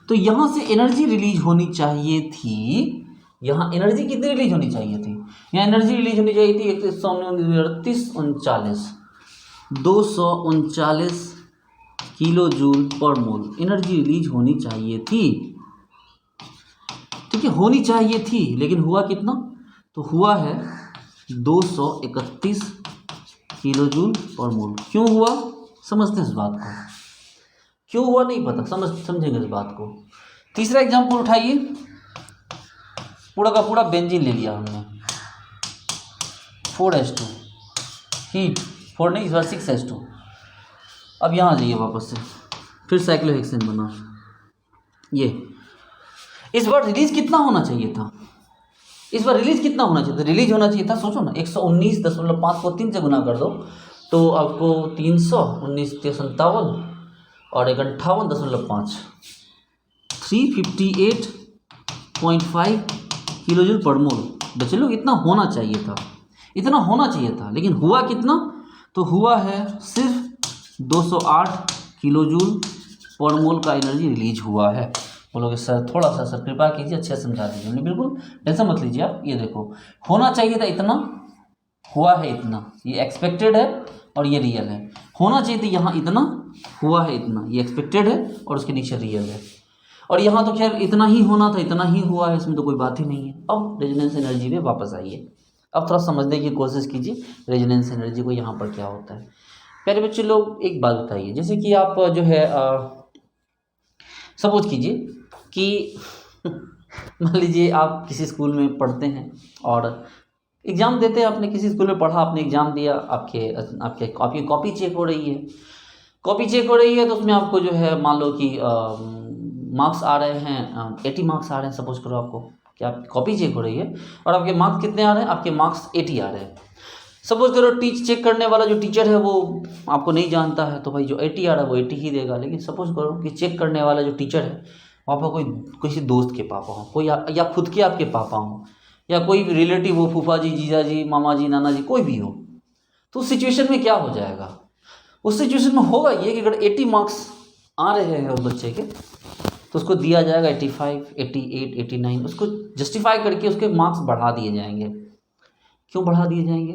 A: तो यहाँ से एनर्जी रिलीज होनी चाहिए थी। यहाँ एनर्जी कितनी रिलीज होनी चाहिए थी? यहाँ एनर्जी रिलीज होनी चाहिए थी 239 किलो जूल पर मोल एनर्जी रिलीज होनी चाहिए थी। ठीक है, होनी चाहिए थी, लेकिन हुआ कितना? तो हुआ है 231 किलो जूल पर मोल। क्यों हुआ? समझते हैं इस बात को। क्यों हुआ नहीं पता, समझेंगे इस बात को। तीसरा एग्जाम्पल उठाइए। पूरा का पूरा बेंजीन ले लिया हमने, 4H2 हीट, 4 नहीं इस बार 6H2। अब यहाँ जाइए वापस से, फिर साइक्लोहेक्सेन बना। ये इस बार रिलीज कितना होना चाहिए था? इस बार रिलीज कितना होना चाहिए था? रिलीज होना चाहिए था, सोचो ना, 119.5 को 3 से गुना कर दो तो आपको 319 और 58.5 358.5 किलो जूल पर मोल। बच्चे लोग इतना होना चाहिए था, इतना होना चाहिए था, लेकिन हुआ कितना? तो हुआ है सिर्फ 208 किलो जूल पर मोल का एनर्जी रिलीज हुआ है। बोलोगे सर थोड़ा सा सर कृपा कीजिए, अच्छे से समझा दीजिए। नहीं बिल्कुल टेंशन मत लीजिए आप। ये देखो, होना चाहिए था इतना, हुआ है इतना। ये एक्सपेक्टेड है और ये रियल है। होना चाहिए था यहाँ इतना, हुआ है इतना। ये एक्सपेक्टेड है और उसके नीचे रियल है। और यहाँ तो खैर इतना ही होना था, इतना ही हुआ है, इसमें तो कोई बात ही नहीं है। अब रेजोनेंस एनर्जी में वापस आइए। अब थोड़ा समझने की कोशिश कीजिए रेजोनेंस एनर्जी को यहाँ पर क्या होता है। प्यारे बच्चे लोग एक बात बताइए, जैसे कि आप जो है सपोज कीजिए कि मान लीजिए आप किसी स्कूल में पढ़ते हैं और एग्ज़ाम देते हैं। आपने किसी स्कूल में पढ़ा, आपने एग्ज़ाम दिया, आपकी कॉपी चेक हो रही है। कॉपी चेक हो रही है तो उसमें आपको जो है मान लो कि मार्क्स आ रहे हैं 80 मार्क्स आ रहे हैं। सपोज करो आपको कि आप कॉपी चेक हो रही है और आपके मार्क्स कितने आ रहे हैं? आपके मार्क्स 80 आ रहे हैं। सपोज करो टीच चेक करने वाला जो टीचर है वो आपको नहीं जानता है, तो भाई जो 80 आ रहा है वो 80 ही देगा। लेकिन सपोज करो कि चेक करने वाला जो टीचर है वो आपका कोई किसी दोस्त के पापा हो, कोई या खुद के आपके पापा हो, या कोई रिलेटिव हो, फूफा जी, जीजा जी, मामा जी, नाना जी, कोई भी हो, तो उस सिचुएशन में क्या हो जाएगा? उस सिचुएशन में होगा ये कि अगर 80 मार्क्स आ रहे हैं उस बच्चे के, तो उसको दिया जाएगा 85, 88, 89, उसको जस्टिफाई करके उसके मार्क्स बढ़ा दिए जाएंगे। क्यों बढ़ा दिए जाएंगे?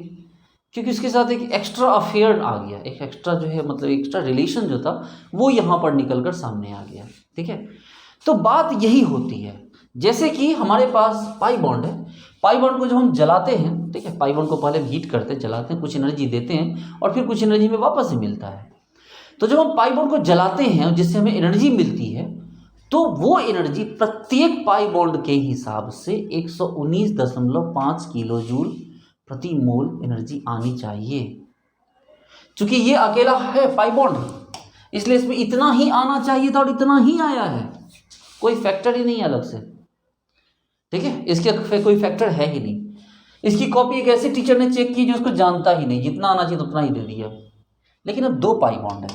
A: क्योंकि उसके साथ एक एक्स्ट्रा अफेयर आ गया, एक एक्स्ट्रा जो है मतलब एक्स्ट्रा रिलेशन जो था वो यहाँ पर निकल कर सामने आ गया। ठीक है, तो बात यही होती है। जैसे कि हमारे पास पाई बॉन्ड है, पाई बॉन्ड को जब हम जलाते हैं, ठीक है, पाई बॉन्ड को पहले हीट करते हैं, जलाते हैं, कुछ एनर्जी देते हैं और फिर कुछ एनर्जी में वापस से मिलता है। तो जब हम पाई बॉन्ड को जलाते हैं जिससे हमें एनर्जी मिलती है, तो वो एनर्जी प्रत्येक पाई बॉन्ड के हिसाब से 119.5 किलो जूल प्रति मोल एनर्जी आनी चाहिए। क्योंकि ये अकेला है पाई बॉन्ड, इसलिए इसमें इतना ही आना चाहिए था और इतना ही आया है, कोई फैक्टर ही नहीं अलग से। ठीक है, इसके कोई फैक्टर है ही नहीं। इसकी कॉपी एक ऐसे टीचर ने चेक की जो उसको जानता ही नहीं, जितना आना चाहिए उतना ही दे दिया। लेकिन अब 2 पाई बॉन्ड है,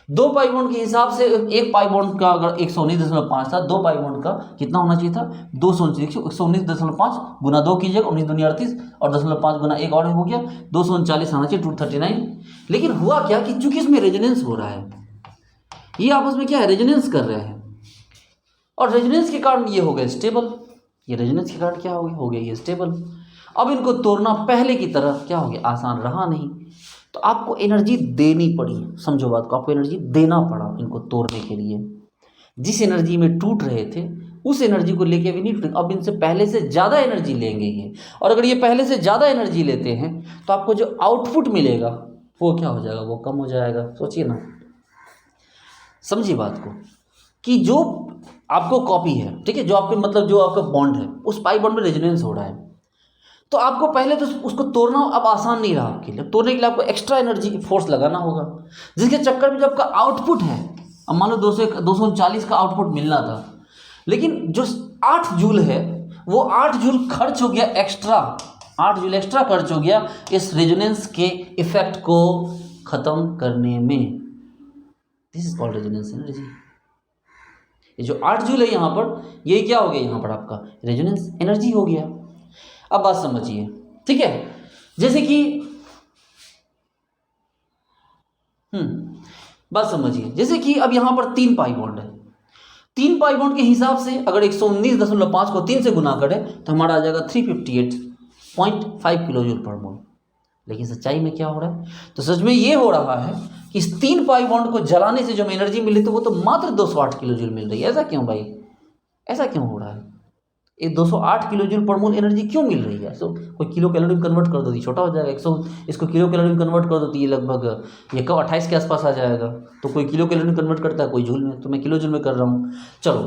A: 2 पाई बॉन्ड के हिसाब से एक पाई बॉन्ड का अगर 119.5 था, 2 पाई बॉन्ड का कितना होना चाहिए था? 119.5 गुना 2 कीजिएगा, 19 दूनी 38 और 0.5 गुना 1 और हो गया 239 आना चाहिए, 239। लेकिन हुआ क्या कि चूंकि इसमें रेजोनेंस हो रहा है, ये आपस में क्या है, रेजोनेंस कर रहे हैं, और रेजोनेंस के कारण ये हो गया स्टेबल। ये रेजोनेंस के कारण क्या हो गया ये स्टेबल। अब इनको तोड़ना पहले की तरह क्या हो गया, आसान रहा नहीं। तो आपको एनर्जी देनी पड़ी, समझो बात को, आपको एनर्जी देना पड़ा इनको तोड़ने के लिए। जिस एनर्जी में टूट रहे थे उस एनर्जी को लेके भी नहीं टूटेंगे, अब इनसे पहले से ज़्यादा एनर्जी लेंगे ये। और अगर ये पहले से ज़्यादा एनर्जी लेते हैं तो आपको जो आउटपुट मिलेगा वो क्या हो जाएगा, वो कम हो जाएगा। सोचिए ना, समझिए बात को, कि जो आपको कॉपी है, ठीक है, जो आपके मतलब जो आपका बॉन्ड है, उस पाई बॉन्ड में रेजोनेंस हो रहा है, तो आपको पहले तो उसको तोड़ना अब आसान नहीं रहा आपके लिए। तोड़ने के लिए आपको एक्स्ट्रा एनर्जी फोर्स लगाना होगा, जिसके चक्कर में जो आपका आउटपुट है, अब मान लो 240 का आउटपुट मिलना था, लेकिन जो 8 जूल है वो 8 जूल खर्च हो गया एक्स्ट्रा, 8 जूल एक्स्ट्रा खर्च हो गया इस रेजोनेंस के इफेक्ट को ख़त्म करने में। This is called resonance energy. ये जो 8 जूल है यहाँ पर, ये क्या हो गया, यहाँ पर आपका रेजोनेंस एनर्जी हो गया। अब बात समझिए, ठीक है, जैसे कि बात समझिए, जैसे कि अब यहां पर 3 पाई बॉन्ड है, 3 पाई बॉन्ड के हिसाब से अगर 119.5 को 3 से गुना करें तो हमारा आ जाएगा 358.5 किलो जूल पर मोल। लेकिन सच्चाई में क्या हो रहा है, तो सच में ये हो रहा है कि इस 3 पाई बॉन्ड को जलाने से जो एनर्जी मिली तो वो तो मात्र 208 किलो जूल मिल रही है। ऐसा क्यों भाई, ऐसा क्यों हो रहा है? ये 208 किलो जूल पर मोल एनर्जी क्यों मिल रही है? कोई किलो कैलोरी में कन्वर्ट कर दो तो छोटा हो जाएगा, 100 इसको किलो कैलोरी में कन्वर्ट कर दो तो ये लगभग ये कब 28 के आसपास आ जाएगा। तो कोई किलो कैलोरी में कन्वर्ट करता है, कोई जूल में, तो मैं किलो जूल में कर रहा हूँ। चलो,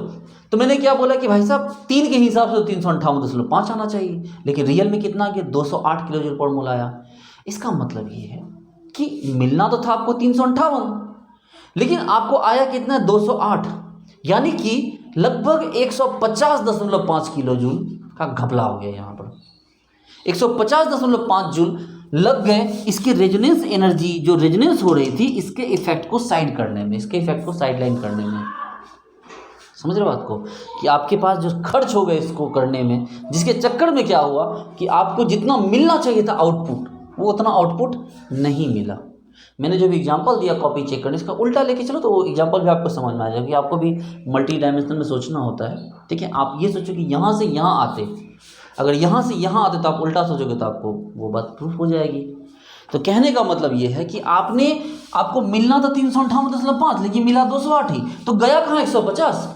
A: तो मैंने क्या बोला कि भाई साहब 3 के हिसाब से 358.5 आना चाहिए, लेकिन रियल में कितना गया, 208 किलो जूल पर मोल आया। इसका मतलब ये है कि मिलना तो था आपको 358, लेकिन आपको आया कितना, 208, यानी कि लगभग 150.5 किलो जूल का घपला हो गया। यहाँ पर 150.5 जूल लग गए इसके रेजोनेंस एनर्जी, जो रेजोनेंस हो रही थी इसके इफेक्ट को साइड करने में, इसके इफेक्ट को साइडलाइन करने में। समझ रहे बात को, कि आपके पास जो खर्च हो गए इसको करने में, जिसके चक्कर में क्या हुआ कि आपको जितना मिलना चाहिए था आउटपुट, वो उतना आउटपुट नहीं मिला। मैंने जो भी एग्जांपल दिया कॉपी चेक करने, इसका उल्टा लेके चलो तो वो एग्जांपल भी आपको समझ में आ जाएगा कि आपको भी मल्टी डायमेंशनल में सोचना होता है। ठीक है, आप ये सोचो कि यहाँ से यहाँ आते, अगर यहाँ से यहाँ आते तो आप उल्टा सोचोगे तो आपको वो बात प्रूफ हो जाएगी। तो कहने का मतलब ये है कि आपको मिलना था 358.5, लेकिन मिला 208 ही, तो गया कहाँ 150,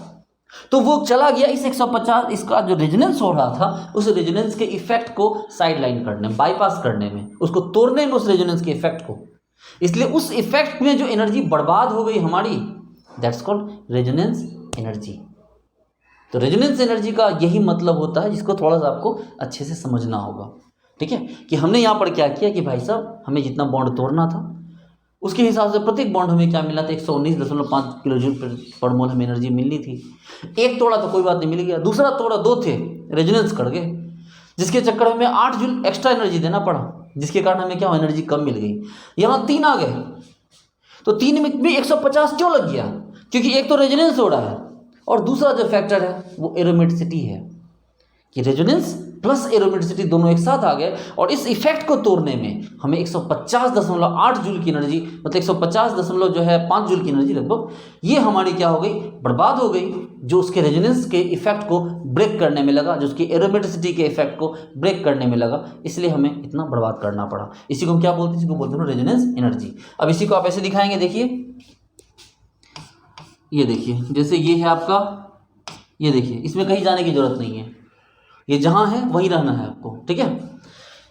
A: तो वो चला गया इस 150, इसका जो रेजोनेंस हो रहा था उस रेजोनेंस के इफेक्ट को साइडलाइन करने में, बाईपास करने में, उसको तोड़ने में, उस रेजोनेंस के इफेक्ट को। इसलिए उस इफेक्ट में जो एनर्जी बर्बाद हो गई हमारी, दैट्स कॉल्ड रेजोनेंस एनर्जी। तो रेजोनेंस एनर्जी का यही मतलब होता है, जिसको थोड़ा सा आपको अच्छे से समझना होगा। ठीक है, कि हमने यहाँ पर क्या किया कि भाई साहब हमें जितना बॉन्ड तोड़ना था उसके हिसाब से प्रत्येक बॉन्ड हमें क्या मिला था, 119.5 किलो जूल पर मोल हमें एनर्जी मिलनी थी। एक तोड़ा तो कोई बात नहीं, मिल गया। दूसरा तोड़ा 2 थे, रेजोनेंस कर गए, जिसके चक्कर में 8 जूल एक्स्ट्रा एनर्जी देना पड़ा। जिसके कारण हमें क्या एनर्जी कम मिल गई। यहाँ 3 आ गए, तो 3 में भी 150 क्यों लग गया? क्योंकि एक तो रेजोनेंस हो रहा है और दूसरा जो फैक्टर है वो एरोमेटिसिटी है, कि रेजोनेंस प्लस एरोमेटिसिटी दोनों एक साथ आ गए और इस इफेक्ट को तोड़ने में हमें 150.8 जूल की एनर्जी, मतलब 150.5 जूल की एनर्जी लगभग, ये हमारी क्या हो गई, बर्बाद हो गई, जो उसके रेजोनेंस के इफेक्ट को ब्रेक करने में लगा, जो उसकी एरोमेटिसिटी के इफेक्ट को ब्रेक करने में लगा, इसलिए हमें इतना बर्बाद करना पड़ा। इसी को हम क्या बोलते हैं? इसी को बोलते हैं रेजोनेंस एनर्जी। अब इसी को आप ऐसे दिखाएंगे, देखिए, ये देखिए, जैसे ये है आपका, ये देखिए, इसमें कहीं जाने की जरूरत नहीं है, ये जहां है वहीं रहना है आपको, ठीक है।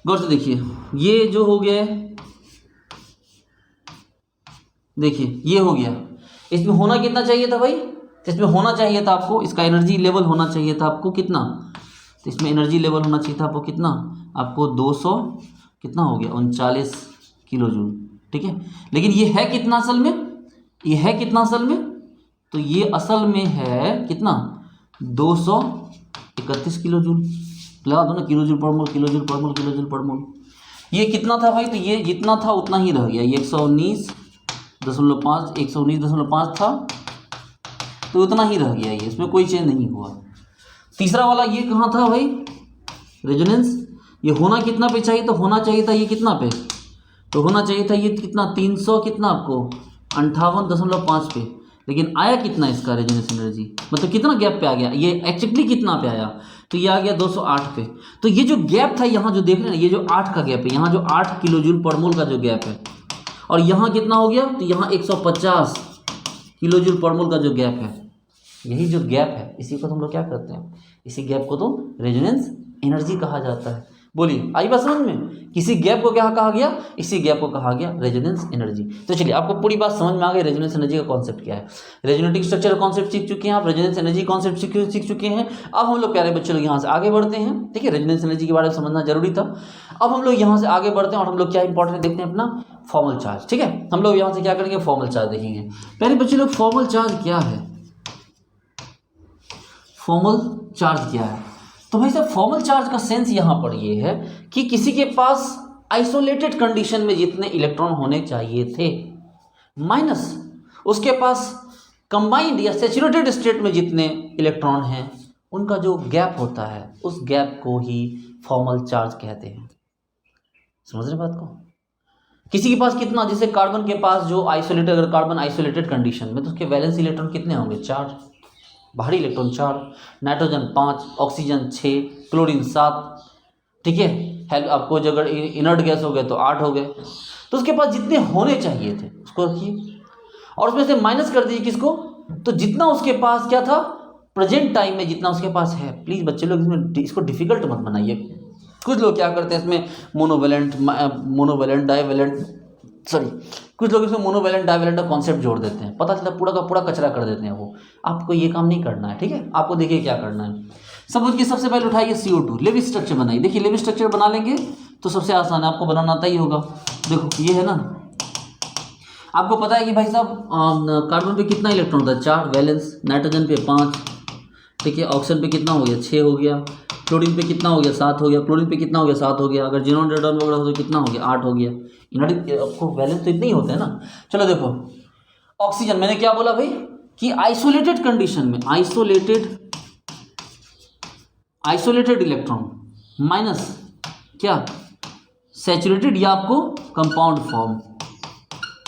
A: गौर से देखिए, ये जो हो गया, देखिए ये हो गया, इसमें होना कितना चाहिए था भाई? इसमें होना चाहिए था आपको, इसका एनर्जी लेवल होना चाहिए था आपको कितना? तो इसमें एनर्जी लेवल होना चाहिए था आपको कितना? आपको 200 कितना हो गया, 39 किलो जूल, ठीक है। लेकिन ये है कितना असल में? ये है कितना असल में? तो ये असल में है कितना? 231 किलो जूल। लगा दो ना, किलो जूल पर मोल, किलो जूल पर मोल, किलो जूल पर मोल। ये कितना था भाई? तो ये जितना था उतना ही रह गया, ये 119.5, 119.5 था, तो उतना ही रह गया, ये इसमें कोई चेंज नहीं हुआ। तीसरा वाला ये कहाँ था भाई? रेजोनेंस। ये होना कितना पे चाहिए? तो होना चाहिए था ये कितना पे? तो होना चाहिए था ये कितना, 300 कितना आपको, 58.5 पे। लेकिन आया कितना इसका रेजोनेंस एनर्जी, मतलब कितना गैप पे आ गया? ये एक्चुअली कितना पे आया? तो ये आ गया 208 पे। तो ये जो गैप था यहाँ जो देख रहे हैं ना, ये जो 8 का गैप है, यहाँ जो 8 किलो जूल पर मोल का जो गैप है, और यहाँ कितना हो गया? तो यहाँ 150 किलो जूल पर मोल का जो गैप है, यही जो गैप है, इसी को हम लोग क्या करते हैं? इसी गैप को तो रेजोनेंस एनर्जी कहा जाता है। बोलिए, आई बात समझ में? किसी गैप को क्या कहा गया? इसी गैप को कहा गया रेजोनेंस एनर्जी। तो चलिए, आपको पूरी बात समझ में आ गई, रेजोनेंस एनर्जी का कॉन्सेप्ट क्या है। रेजोनेटिक स्ट्रक्चर का कॉन्सेप्ट सीख चुके हैं आप, रेजोनेंस एनर्जी कॉन्सेप्ट सीख चुके हैं। अब हम लोग प्यारे बच्चे लोग यहाँ से आगे बढ़ते हैं, ठीक है। रेजोनेंस एनर्जी के बारे में समझना जरूरी था। अब हम लोग यहाँ से आगे बढ़ते हैं और हम लोग क्या इंपॉर्टेंट देखते हैं, अपना फॉर्मल चार्ज, ठीक है। हम लोग यहाँ से क्या करेंगे? फॉर्मल चार्ज देखेंगे। प्यारे बच्चे लोग, फॉर्मल चार्ज क्या है? फॉर्मल चार्ज क्या है? तो भाई साहब, फॉर्मल चार्ज का सेंस यहाँ पर ये है कि किसी के पास आइसोलेटेड कंडीशन में जितने इलेक्ट्रॉन होने चाहिए थे, माइनस उसके पास कंबाइंड या सैचुरेटेड स्टेट में जितने इलेक्ट्रॉन हैं, उनका जो गैप होता है, उस गैप को ही फॉर्मल चार्ज कहते हैं। समझ रहे बात को? किसी के पास कितना, जैसे कार्बन के पास जो आइसोलेटेड, अगर कार्बन आइसोलेटेड कंडीशन में, तो उसके वैलेंस इलेक्ट्रॉन कितने होंगे? 4, भारी इलेक्ट्रॉन 4, नाइट्रोजन 5, ऑक्सीजन 6, क्लोरीन 7, ठीक है। आपको जो अगर इनर्ट गैस हो गए तो 8 हो गए। तो उसके पास जितने होने चाहिए थे उसको रखिए, और उसमें से माइनस कर दीजिए किसको? तो जितना उसके पास क्या था प्रेजेंट टाइम में, जितना उसके पास है। प्लीज़ बच्चे लोग इसमें इसको डिफिकल्ट मत बनाइए। कुछ लोग क्या करते हैं इसमें मोनोवैलेंट डाइवैलेंट, सॉरी, कुछ लोग इसमें मोनोवैलेंट डाइवैलेंट का कॉन्सेप्ट जोड़ देते हैं, पता चला पूरा का पूरा कचरा कर देते हैं वो। आपको ये काम नहीं करना है, ठीक है। आपको देखिए क्या करना है। सपोज कि सबसे पहले उठाइए CO2, लेविस स्ट्रक्चर बनाइए। देखिए, लेविस स्ट्रक्चर बना लेंगे तो सबसे आसान है, आपको बनाना आता ही होगा। देखो ये है ना, आपको पता है कि भाई साहब कार्बन पे कितना इलेक्ट्रॉन होता है? 4 वैलेंस, नाइट्रोजन पे 5, ठीक है, ऑक्सीजन पे कितना हो गया? 6 हो गया, क्लोरीन पे कितना हो गया? 7 हो गया, क्लोरीन पे कितना हो गया? 7 हो गया, अगर जीनोन रेडॉन वगैरह हो तो कितना हो गया? 8 हो गया। आपको वैलेंस तो इतने ही होते हैं ना। चलो देखो, ऑक्सीजन, मैंने क्या बोला भाई कि आइसोलेटेड कंडीशन में, आइसोलेटेड इलेक्ट्रॉन माइनस क्या? सैचुरेटेड या आपको कंपाउंड फॉर्म,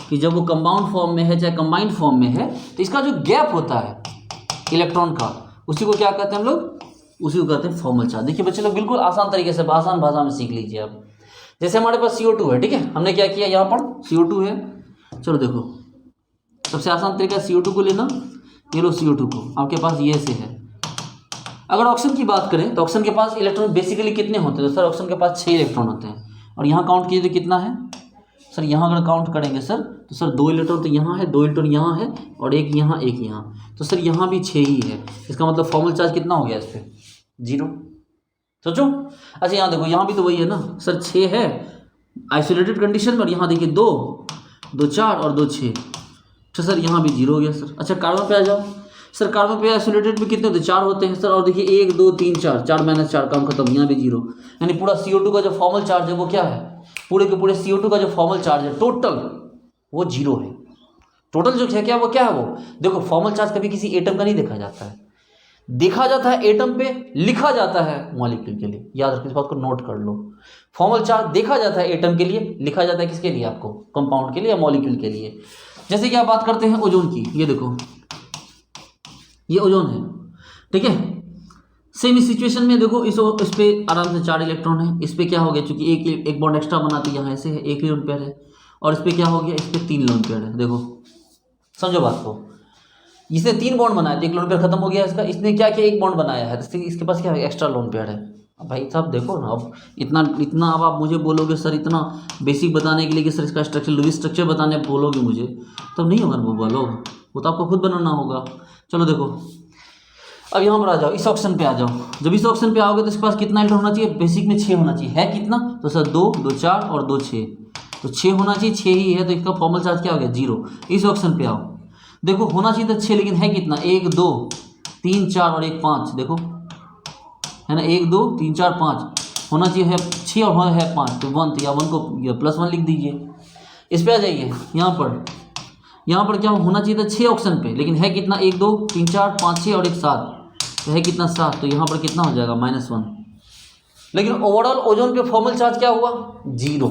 A: कि जब वो कंपाउंड फॉर्म में है चाहे कंबाइंड फॉर्म में है, तो इसका जो गैप होता है इलेक्ट्रॉन का, उसी को क्या कहते हैं हम लोग? उसी को कहते हैं फॉर्मल चार्ज। देखिए बच्चे लोग, बिल्कुल आसान तरीके से, आसान भाषा में सीख लीजिए आप। जैसे हमारे पास CO2 है, ठीक है, हमने क्या किया, यहाँ पर CO2 है। चलो देखो, सबसे आसान तरीका CO2 को लेना, ये लो CO2 को, आपके पास ये से है। अगर ऑक्सीजन की बात करें तो ऑक्सीजन के पास इलेक्ट्रॉन बेसिकली कितने होते हैं? तो सर ऑक्सीजन के पास 6 इलेक्ट्रॉन होते हैं, और यहाँ काउंट कीजिए तो कितना है सर? यहाँ अगर काउंट करेंगे सर, तो सर 2 इलेक्ट्रॉन तो यहाँ है, 2 इलेक्ट्रॉन यहाँ है, और एक यहाँ, एक यहाँ, तो सर यहाँ भी 6 ही है। इसका मतलब फॉर्मल चार्ज कितना हो गया इस पर? 0। सोचो। अच्छा यहाँ देखो, यहाँ भी तो वही है ना सर, 6 है आइसोलेटेड कंडीशन में, और यहाँ देखिए 2, 2 4 और 2 6, तो सर यहाँ भी 0 हो गया सर। अच्छा कार्बन पे आ जाओ सर, कार्बन पे आइसोलेटेड में कितने होते हैं? 4 होते हैं सर, और देखिए 1 2 3 4, 4 - 4 काम खत्म, यहाँ भी 0। यानी पूरा CO2 का जो फॉर्मल चार्ज है वो क्या है? पूरे के पूरे CO2 का जो फॉर्मल चार्ज है टोटल वो 0 है। टोटल जो है क्या वो क्या है वो, देखो फॉर्मल चार्ज कभी किसी एटम का नहीं देखा जाता है, देखा जाता है एटम पे, लिखा जाता है मॉलिक्यूल के लिए। याद रखो, इस बात को नोट कर लो। फॉर्मल चार्ज देखा जाता है एटम के लिए, लिखा जाता है किसके लिए, आपको कंपाउंड के लिए या मॉलिक्यूल के लिए। जैसे कि आप बात करते हैं ओजोन की, ये देखो ये ओजोन है, ठीक है। सेम इस सिचुएशन में देखो इस पे आराम से 4 इलेक्ट्रॉन है, इस पे क्या हो गया, चूंकि एक बॉन्ड एक्स्ट्रा बनाती है, यहाँ ऐसे है 1 लोन पेयर है, और इस पे क्या हो गया, इस पे 3 लोन पेयर है। देखो समझो बात को, इसने 3 बॉन्ड बनाया, 1 लोन पेयर खत्म हो गया इसका, इसने क्या किया 1 बॉन्ड बनाया है, तो इसके पास क्या है एक्स्ट्रा लोन पेयर है। अब भाई साहब देखो ना, अब इतना अब आप मुझे बोलोगे सर इतना बेसिक बताने के लिए कि सर इसका स्ट्रक्चर लुईस स्ट्रक्चर बताने बोलोगे मुझे, तब नहीं होगा वो बोलोगे, वो तो आपको खुद बनाना होगा। चलो देखो अब यहाँ पर आ जाओ, इस ऑप्शन पे आ जाओ। जब इस ऑप्शन पे आओगे तो इसके पास कितना इलेक्ट्रॉन होना चाहिए, बेसिक में 6 होना चाहिए, है कितना, तो सर 2 2 4 और 2 6, तो 6 होना चाहिए, 6 ही है, तो इसका फॉर्मल चार्ज क्या हो गया 0। इस ऑप्शन पे आओ, देखो होना चाहिए था 6, लेकिन है कितना 1 2 3 4 और 1 5, देखो है ना 1 2 3 4 5 होना चाहिए, है 6 और है 5, तो 1, तो या 1 को +1 लिख दीजिए। इस पे आ जाइए, यहाँ पर क्या होना चाहिए था 6 ऑप्शन पे, लेकिन है कितना 1 2 3 4 5 6 और 1 7, तो है कितना 7, तो यहाँ पर कितना हो जाएगा -1। लेकिन ओवरऑल ओजोन पे फॉर्मल चार्ज क्या हुआ 0।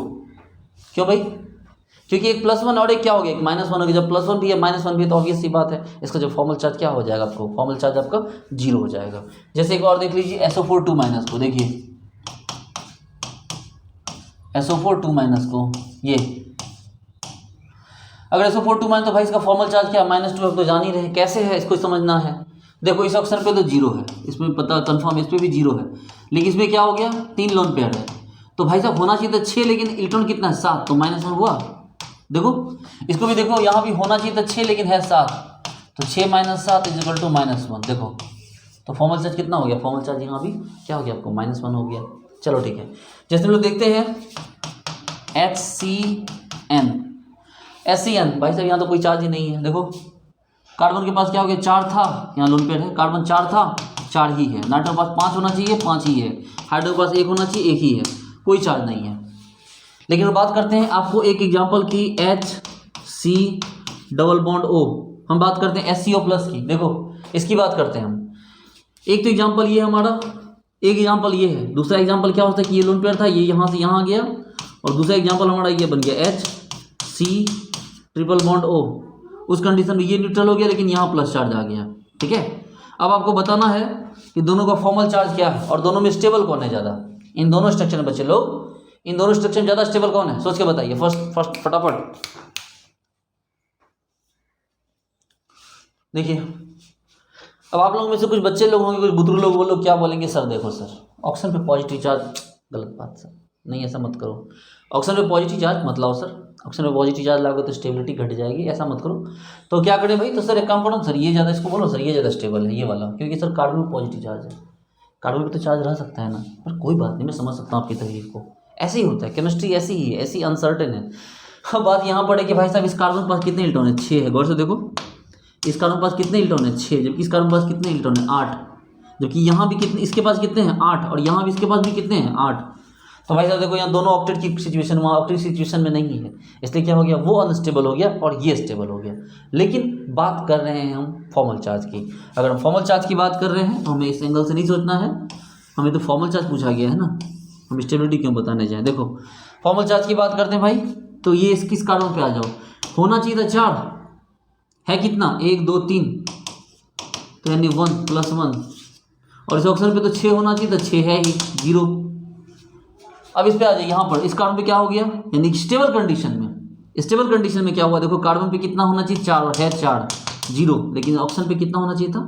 A: क्यों भाई, क्योंकि एक +1 और एक क्या हो गया, एक -1 हो गया। जब +1 भी है -1 भी है तो ऑब्वियस सी बात है, इसका जो फॉर्मल चार्ज क्या हो जाएगा, आपको फॉर्मल चार्ज आपका 0 हो जाएगा। जैसे एक और देख लीजिए SO4 2- को, देखिए SO4 2- को, ये अगर SO4 2- तो भाई इसका फॉर्मल चार्ज क्या -2 है, तो जान ही रहे कैसे है, इसको समझना है। देखो इस ऑप्शन पे तो 0 है, इसमें पता कंफर्म, इस पे भी 0 है, लेकिन इसमें क्या हो गया 3 लोन पेयर है, तो भाई साहब होना चाहिए था 6, लेकिन इलेक्ट्रॉन कितना है 7, तो -1 हुआ। देखो इसको भी देखो, यहाँ भी होना चाहिए था 6, लेकिन है 7, तो 6 - 7 = -1। देखो तो फॉर्मल चार्ज कितना हो गया, फॉर्मल चार्ज यहाँ भी क्या हो गया आपको -1 हो गया। चलो ठीक है, जैसे हम लोग देखते हैं HCN भाई साहब यहाँ तो कोई चार्ज ही नहीं है। देखो कार्बन के पास क्या हो गया 4 था, यहाँ लोन पेयर है, कार्बन 4 था 4 ही है, नाइट्रोजन के पास 5 होना चाहिए 5 ही है, हाइड्रोजन के पास 1 होना चाहिए 1 ही है, कोई चार्ज नहीं है। लेकिन बात करते हैं आपको एक एग्जांपल की HC+O, हम बात करते हैं SCO+ की। देखो इसकी बात करते हैं हम, एक तो एग्जांपल ये हमारा, एक एग्जांपल ये है, दूसरा एग्जांपल क्या होता है कि ये लोन पेयर था, ये यहाँ से यहाँ गया, और दूसरा एग्जांपल हमारा ये बन गया HC+O। उस कंडीशन में ये न्यूट्रल हो गया, लेकिन यहाँ प्लस चार्ज आ गया, ठीक है। अब आपको बताना है कि दोनों का फॉर्मल चार्ज क्या है और दोनों में स्टेबल कौन है ज़्यादा। इन दोनों स्ट्रक्चर में बच्चे लोग, इन दोनों स्ट्रक्चर में ज़्यादा स्टेबल कौन है, सोच के बताइए फर्स्ट फटाफट। देखिए अब आप लोगों में से कुछ बच्चे लोग होंगे, कुछ बुजुर्ग लोग, वो लोग क्या बोलेंगे, सर देखो सर ऑप्शन पे पॉजिटिव चार्ज, गलत बात सर, नहीं ऐसा मत करो, ऑप्शन पे पॉजिटिव चार्ज मत लाओ सर, ऑप्शन पे पॉजिटिव चार्ज लाओगे तो स्टेबिलिटी घट जाएगी, ऐसा मत करो। तो क्या करें भाई, तो सर एक काम करो सर, ये ज़्यादा, इसको बोलो सर ये ज़्यादा स्टेबल है ये वाला, क्योंकि सर कार्बन में पॉजिटिव चार्ज है, कार्बन में तो चार्ज रह सकता है ना, पर कोई बात नहीं, मैं समझ सकता हूँ आपकी तकलीफ को, ऐसे ही होता है, केमिस्ट्री ऐसी ही है, ऐसी अनसर्टेन है। अब बात यहाँ पर है कि भाई साहब इस कार्बन के पास कितने इलेक्ट्रॉन है, 6 है, गौर से देखो इस कार्बन के पास कितने इलेक्ट्रॉन है 6, जबकि इस कार्बन के पास कितने इलेक्ट्रॉन है 8, जबकि यहाँ भी कितने, इसके पास कितने हैं 8, और यहाँ भी इसके पास भी कितने हैं 8। तो भाई साहब देखो यहाँ दोनों ऑक्टेट की सिचुएशन, वहाँ ऑक्टेट सिचुएशन में नहीं है, इसलिए क्या हो गया, वो अनस्टेबल हो गया और ये स्टेबल हो गया। लेकिन बात कर रहे हैं हम फॉर्मल चार्ज की, अगर हम फॉर्मल चार्ज की बात कर रहे हैं तो हमें इस एंगल से नहीं सोचना है, हमें तो फॉर्मल चार्ज पूछा गया है ना, हम स्टेबिलिटी क्यों बताने जाएँ। देखो फॉर्मल चार्ज की बात करते हैं भाई, तो ये किस कार्बन पे आ जाओ, होना चाहिए था 4, है कितना 1 2 3, तो यानी 1 + 1, और इस ऑप्शन पे तो 6 होना चाहिए था, 6 है ही 0। अब इस पे आ जाए, यहाँ पर इस कार्बन पे क्या हो गया, यानी स्टेबल कंडीशन में, स्टेबल कंडीशन में क्या हुआ, देखो कार्बन पे कितना होना चाहिए 4, और है 4 0, लेकिन ऑप्शन पे कितना होना चाहिए था,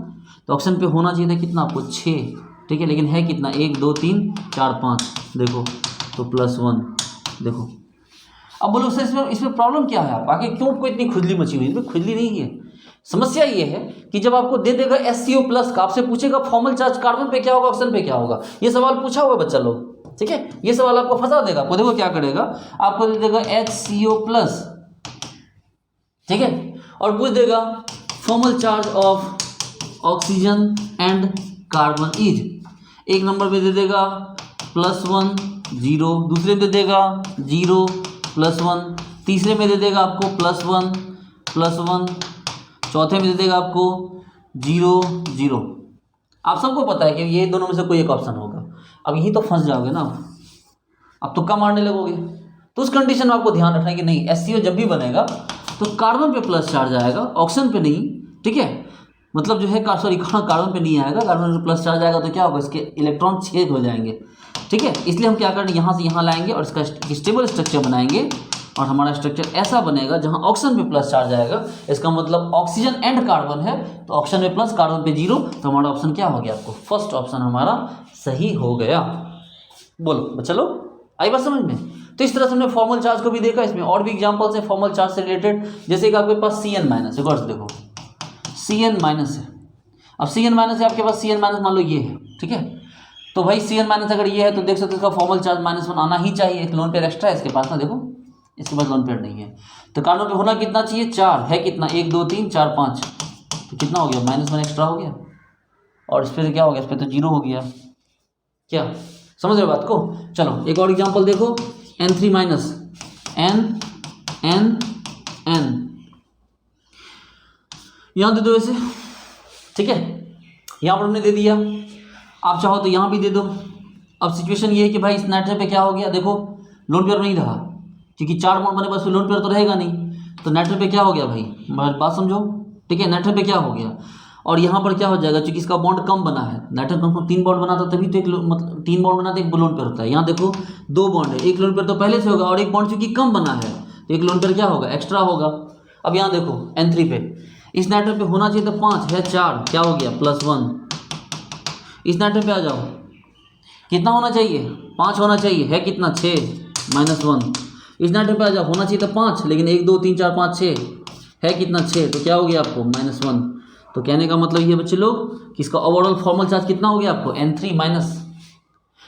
A: तो ऑप्शन पे होना चाहिए था कितना आपको 6, ठीक है, लेकिन है कितना 1 2 3 4 5, देखो तो +1। देखो अब बोलो सर इसमें प्रॉब्लम क्या है, आप आगे क्यों कोई इतनी खुजली मची हुई, इसमें खुजली नहीं है, समस्या ये है कि जब आपको दे देगा SCO+ का, आपसे पूछेगा फॉर्मल चार्ज कार्बन पे क्या होगा, ऑप्शन पे क्या होगा, ये सवाल पूछा हुआ बच्चा लोग, ठीक है, ये सवाल आपको फंसा देगा। आपको देखो क्या करेगा, आपको दे देगा HCO+, ठीक है, और पूछ देगा formal charge of oxygen and carbon is, एक नंबर पे दे देगा +1 0, दूसरे में दे देगा 0 +1, तीसरे में दे देगा आपको +1 +1, चौथे में दे देगा आपको 0 0। आप सबको पता है कि ये दोनों में से कोई एक ऑप्शन होगा। अब यही तो फंस जाओगे ना, अब तुक्का मारने लगोगे। तो उस कंडीशन में आपको ध्यान रखना है कि नहीं, SCO जब भी बनेगा तो कार्बन पे प्लस चार्ज आएगा, ऑक्सीजन पे नहीं, ठीक है। मतलब जो है कार्बन पे नहीं आएगा, कार्बन पे प्लस चार्ज आएगा तो क्या होगा, इसके इलेक्ट्रॉन छेद हो जाएंगे, ठीक है। इसलिए हम क्या करेंगे, यहाँ से यहाँ लाएंगे और इसका स्टेबल स्ट्रक्चर बनाएंगे और हमारा स्ट्रक्चर ऐसा बनेगा जहाँ ऑक्सीजन पे प्लस चार्ज आएगा। इसका मतलब ऑक्सीजन एंड कार्बन है, तो ऑक्सीजन पे प्लस कार्बन पे 0, तो हमारा ऑप्शन क्या हो गया, आपको फर्स्ट ऑप्शन हमारा सही हो गया। बोलो चलो, आई बात समझ में। तो इस तरह से हमने फॉर्मल चार्ज को भी देखा। इसमें और भी एग्जांपल्स है फॉर्मल चार्ज से रिलेटेड, जैसे कि आपके पास Cn- है, गौर से देखो Cn- है। अब Cn- है आपके पास, Cn- मान लो ये है, ठीक है। तो भाई Cn- अगर ये है तो देख सकते हो इसका फॉर्मल चार्ज -1 आना ही चाहिए। एक लोन पेयर एक्स्ट्रा है इसके पास ना, देखो इसके पास लोन पेयर नहीं है, तो कार्बन पे होना कितना चाहिए, 4 है, कितना 1 2 3 4 5, तो कितना हो गया, -1 एक्स्ट्रा हो गया। और इस पर क्या हो गया, इस पर तो 0 हो गया। क्या समझ रहे हो बात को। चलो एक और एग्जांपल देखो, N3- N यहाँ दे दो ऐसे, ठीक है। यहाँ पर हमने दे दिया, आप चाहो तो यहाँ भी दे दो। अब सिचुएशन ये है कि भाई इस नाइट्रोजन पे क्या हो गया, देखो लोन पेयर नहीं रहा, क्योंकि 4 बॉन्ड बने बस लोन पेयर तो रहेगा नहीं, तो नाइट्रोजन पे क्या हो गया भाई, बात समझो, ठीक है। नाइट्रोजन पे क्या हो गया, और यहाँ पर क्या हो जाएगा, क्योंकि इसका बॉन्ड कम बना है, नाइट्रोजन कम 3 बॉन्ड बनाता तभी तो एक मतलब 3 बॉन्ड बनाते एक लोन पेयर होता है। यहाँ देखो 2 बॉन्ड है, एक लोन पेयर तो पहले से होगा, और एक बॉन्ड चूंकि कम बना है तो एक लोन पेयर क्या होगा, एक्स्ट्रा होगा। अब यहाँ देखो N3 पे, इस नाइट्रोजन पे होना चाहिए तो 5 है, 4 क्या हो गया +1। इस नाइट्रोजन पे आ जाओ, कितना होना चाहिए, 5 होना चाहिए, है कितना 6 -1। इस नाइट्रोजन पे आ जाओ, होना चाहिए तो 5, लेकिन 1 2 3 4 5 6 है, कितना 6, तो क्या हो गया आपको -1। तो कहने का मतलब ये बच्चे लोग कि इसका ओवरऑल फॉर्मल चार्ज कितना हो गया आपको, N3-।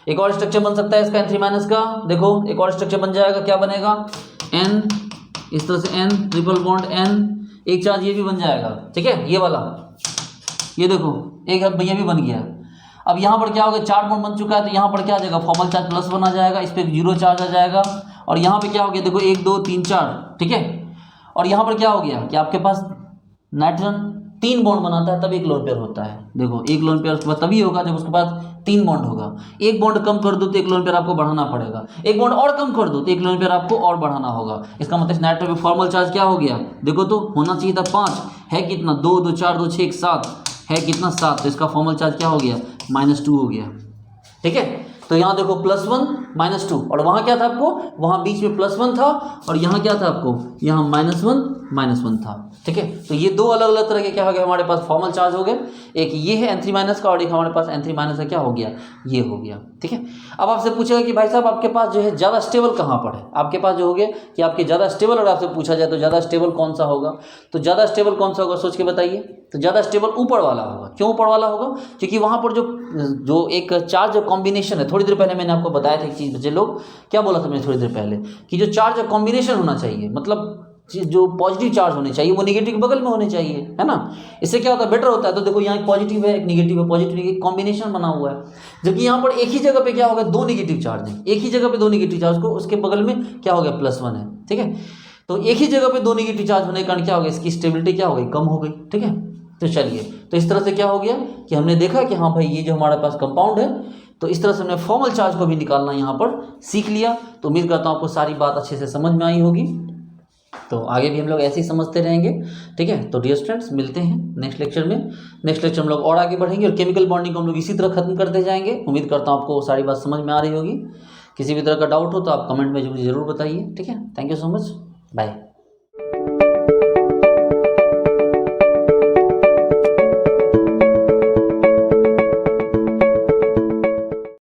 A: एक और स्ट्रक्चर बन सकता है इसका N3- का, देखो एक और स्ट्रक्चर बन जाएगा, क्या बनेगा, N इस तरह से N ट्रिपल बॉन्ड N, एक चार्ज ये भी बन जाएगा, ठीक है, ये वाला, ये देखो एक ये भी बन गया। अब यहाँ पर क्या होगा, 4 बॉन्ड बन चुका है, तो यहाँ पर क्या आ जाएगा, फॉर्मल चार्ज +1 आ जाएगा, इस पर 0 चार्ज आ जाएगा। और यहाँ पे क्या हो गया, देखो 1 2 3 4, ठीक है। और यहाँ पर क्या हो गया कि आपके पास नाइट्रोजन 3 बॉन्ड बनाता है तब एक लोन पेयर होता है। देखो एक लोन पेयर उसके बाद तभी होगा जब उसके पास 3 बॉन्ड होगा। एक बॉन्ड कम कर दो तो एक लोन पेयर आपको बढ़ाना पड़ेगा, एक बॉन्ड और कम कर दो तो एक लोन पेयर आपको और बढ़ाना होगा। इसका मतलब नाइट्रोजन में फॉर्मल चार्ज क्या हो गया, देखो तो होना चाहिए था 5, है कितना 2 2 4 2 6 7, है कितना 7, तो इसका फॉर्मल चार्ज क्या हो गया, -2 हो गया, ठीक है। तो यहाँ देखो +1 -2, और वहाँ क्या था आपको, वहाँ बीच में +1 था, और यहाँ क्या था आपको, यहाँ -1 था, ठीक है। तो ये 2 अलग अलग तरह के क्या हो गया हमारे पास फॉर्मल चार्ज हो गए, एक ये है N3- का, और एक हमारे पास N3- का क्या हो गया, ये हो गया, ठीक है। अब आपसे पूछेगा कि भाई साहब आपके पास जो है ज़्यादा स्टेबल कहाँ पर है, आपके पास जो हो गया कि आपके ज़्यादा स्टेबल, और आपसे पूछा जाए तो ज़्यादा स्टेबल कौन सा होगा, तो ज़्यादा स्टेबल कौन सा होगा सोच के बताइए। तो ज़्यादा स्टेबल ऊपर वाला होगा, क्यों ऊपर वाला होगा, क्योंकि वहाँ पर जो एक चार्ज कॉम्बिनेशन है, थोड़ी देर पहले मैंने आपको बताया था एक चीज़, बच्चे लोग क्या बोला था मैंने थोड़ी देर पहले, कि जो चार्ज कॉम्बिनेशन होना चाहिए, मतलब जो पॉजिटिव चार्ज होने चाहिए वो नेगेटिव के बगल में होने चाहिए, है ना। इससे क्या होता है, बेटर होता है। तो देखो यहाँ एक पॉजिटिव है एक नेगेटिव है, पॉजिटिव एक कॉम्बिनेशन बना हुआ है, जबकि यहाँ पर एक ही जगह पे क्या होगा, 2 नेगेटिव चार्ज है, एक ही जगह पे 2 नेगेटिव चार्ज को उसके बगल में क्या हो गया, +1 है, ठीक है। तो एक ही जगह पे 2 नेगेटिव चार्ज होने के कारण क्या हो गया, इसकी स्टेबिलिटी क्या हो गई, कम हो गई, ठीक है। तो चलिए, तो इस तरह से क्या हो गया कि हमने देखा कि हाँ भाई ये जो हमारे पास कंपाउंड है, तो इस तरह से हमने फॉर्मल चार्ज को भी निकालना यहाँ पर सीख लिया। तो उम्मीद करता हूँ आपको सारी बात अच्छे से समझ में आई होगी। तो आगे भी हम लोग ऐसे ही समझते रहेंगे, ठीक है। तो डियर स्टूडेंट्स, मिलते हैं नेक्स्ट लेक्चर में। नेक्स्ट लेक्चर हम लोग और आगे बढ़ेंगे, और केमिकल बॉन्डिंग को हम लोग इसी तरह खत्म करते जाएंगे। उम्मीद करता हूँ आपको सारी बात समझ में आ रही होगी। किसी भी तरह का डाउट हो तो आप कमेंट में मुझे ज़रूर बताइए, ठीक है। Thank you so much, bye.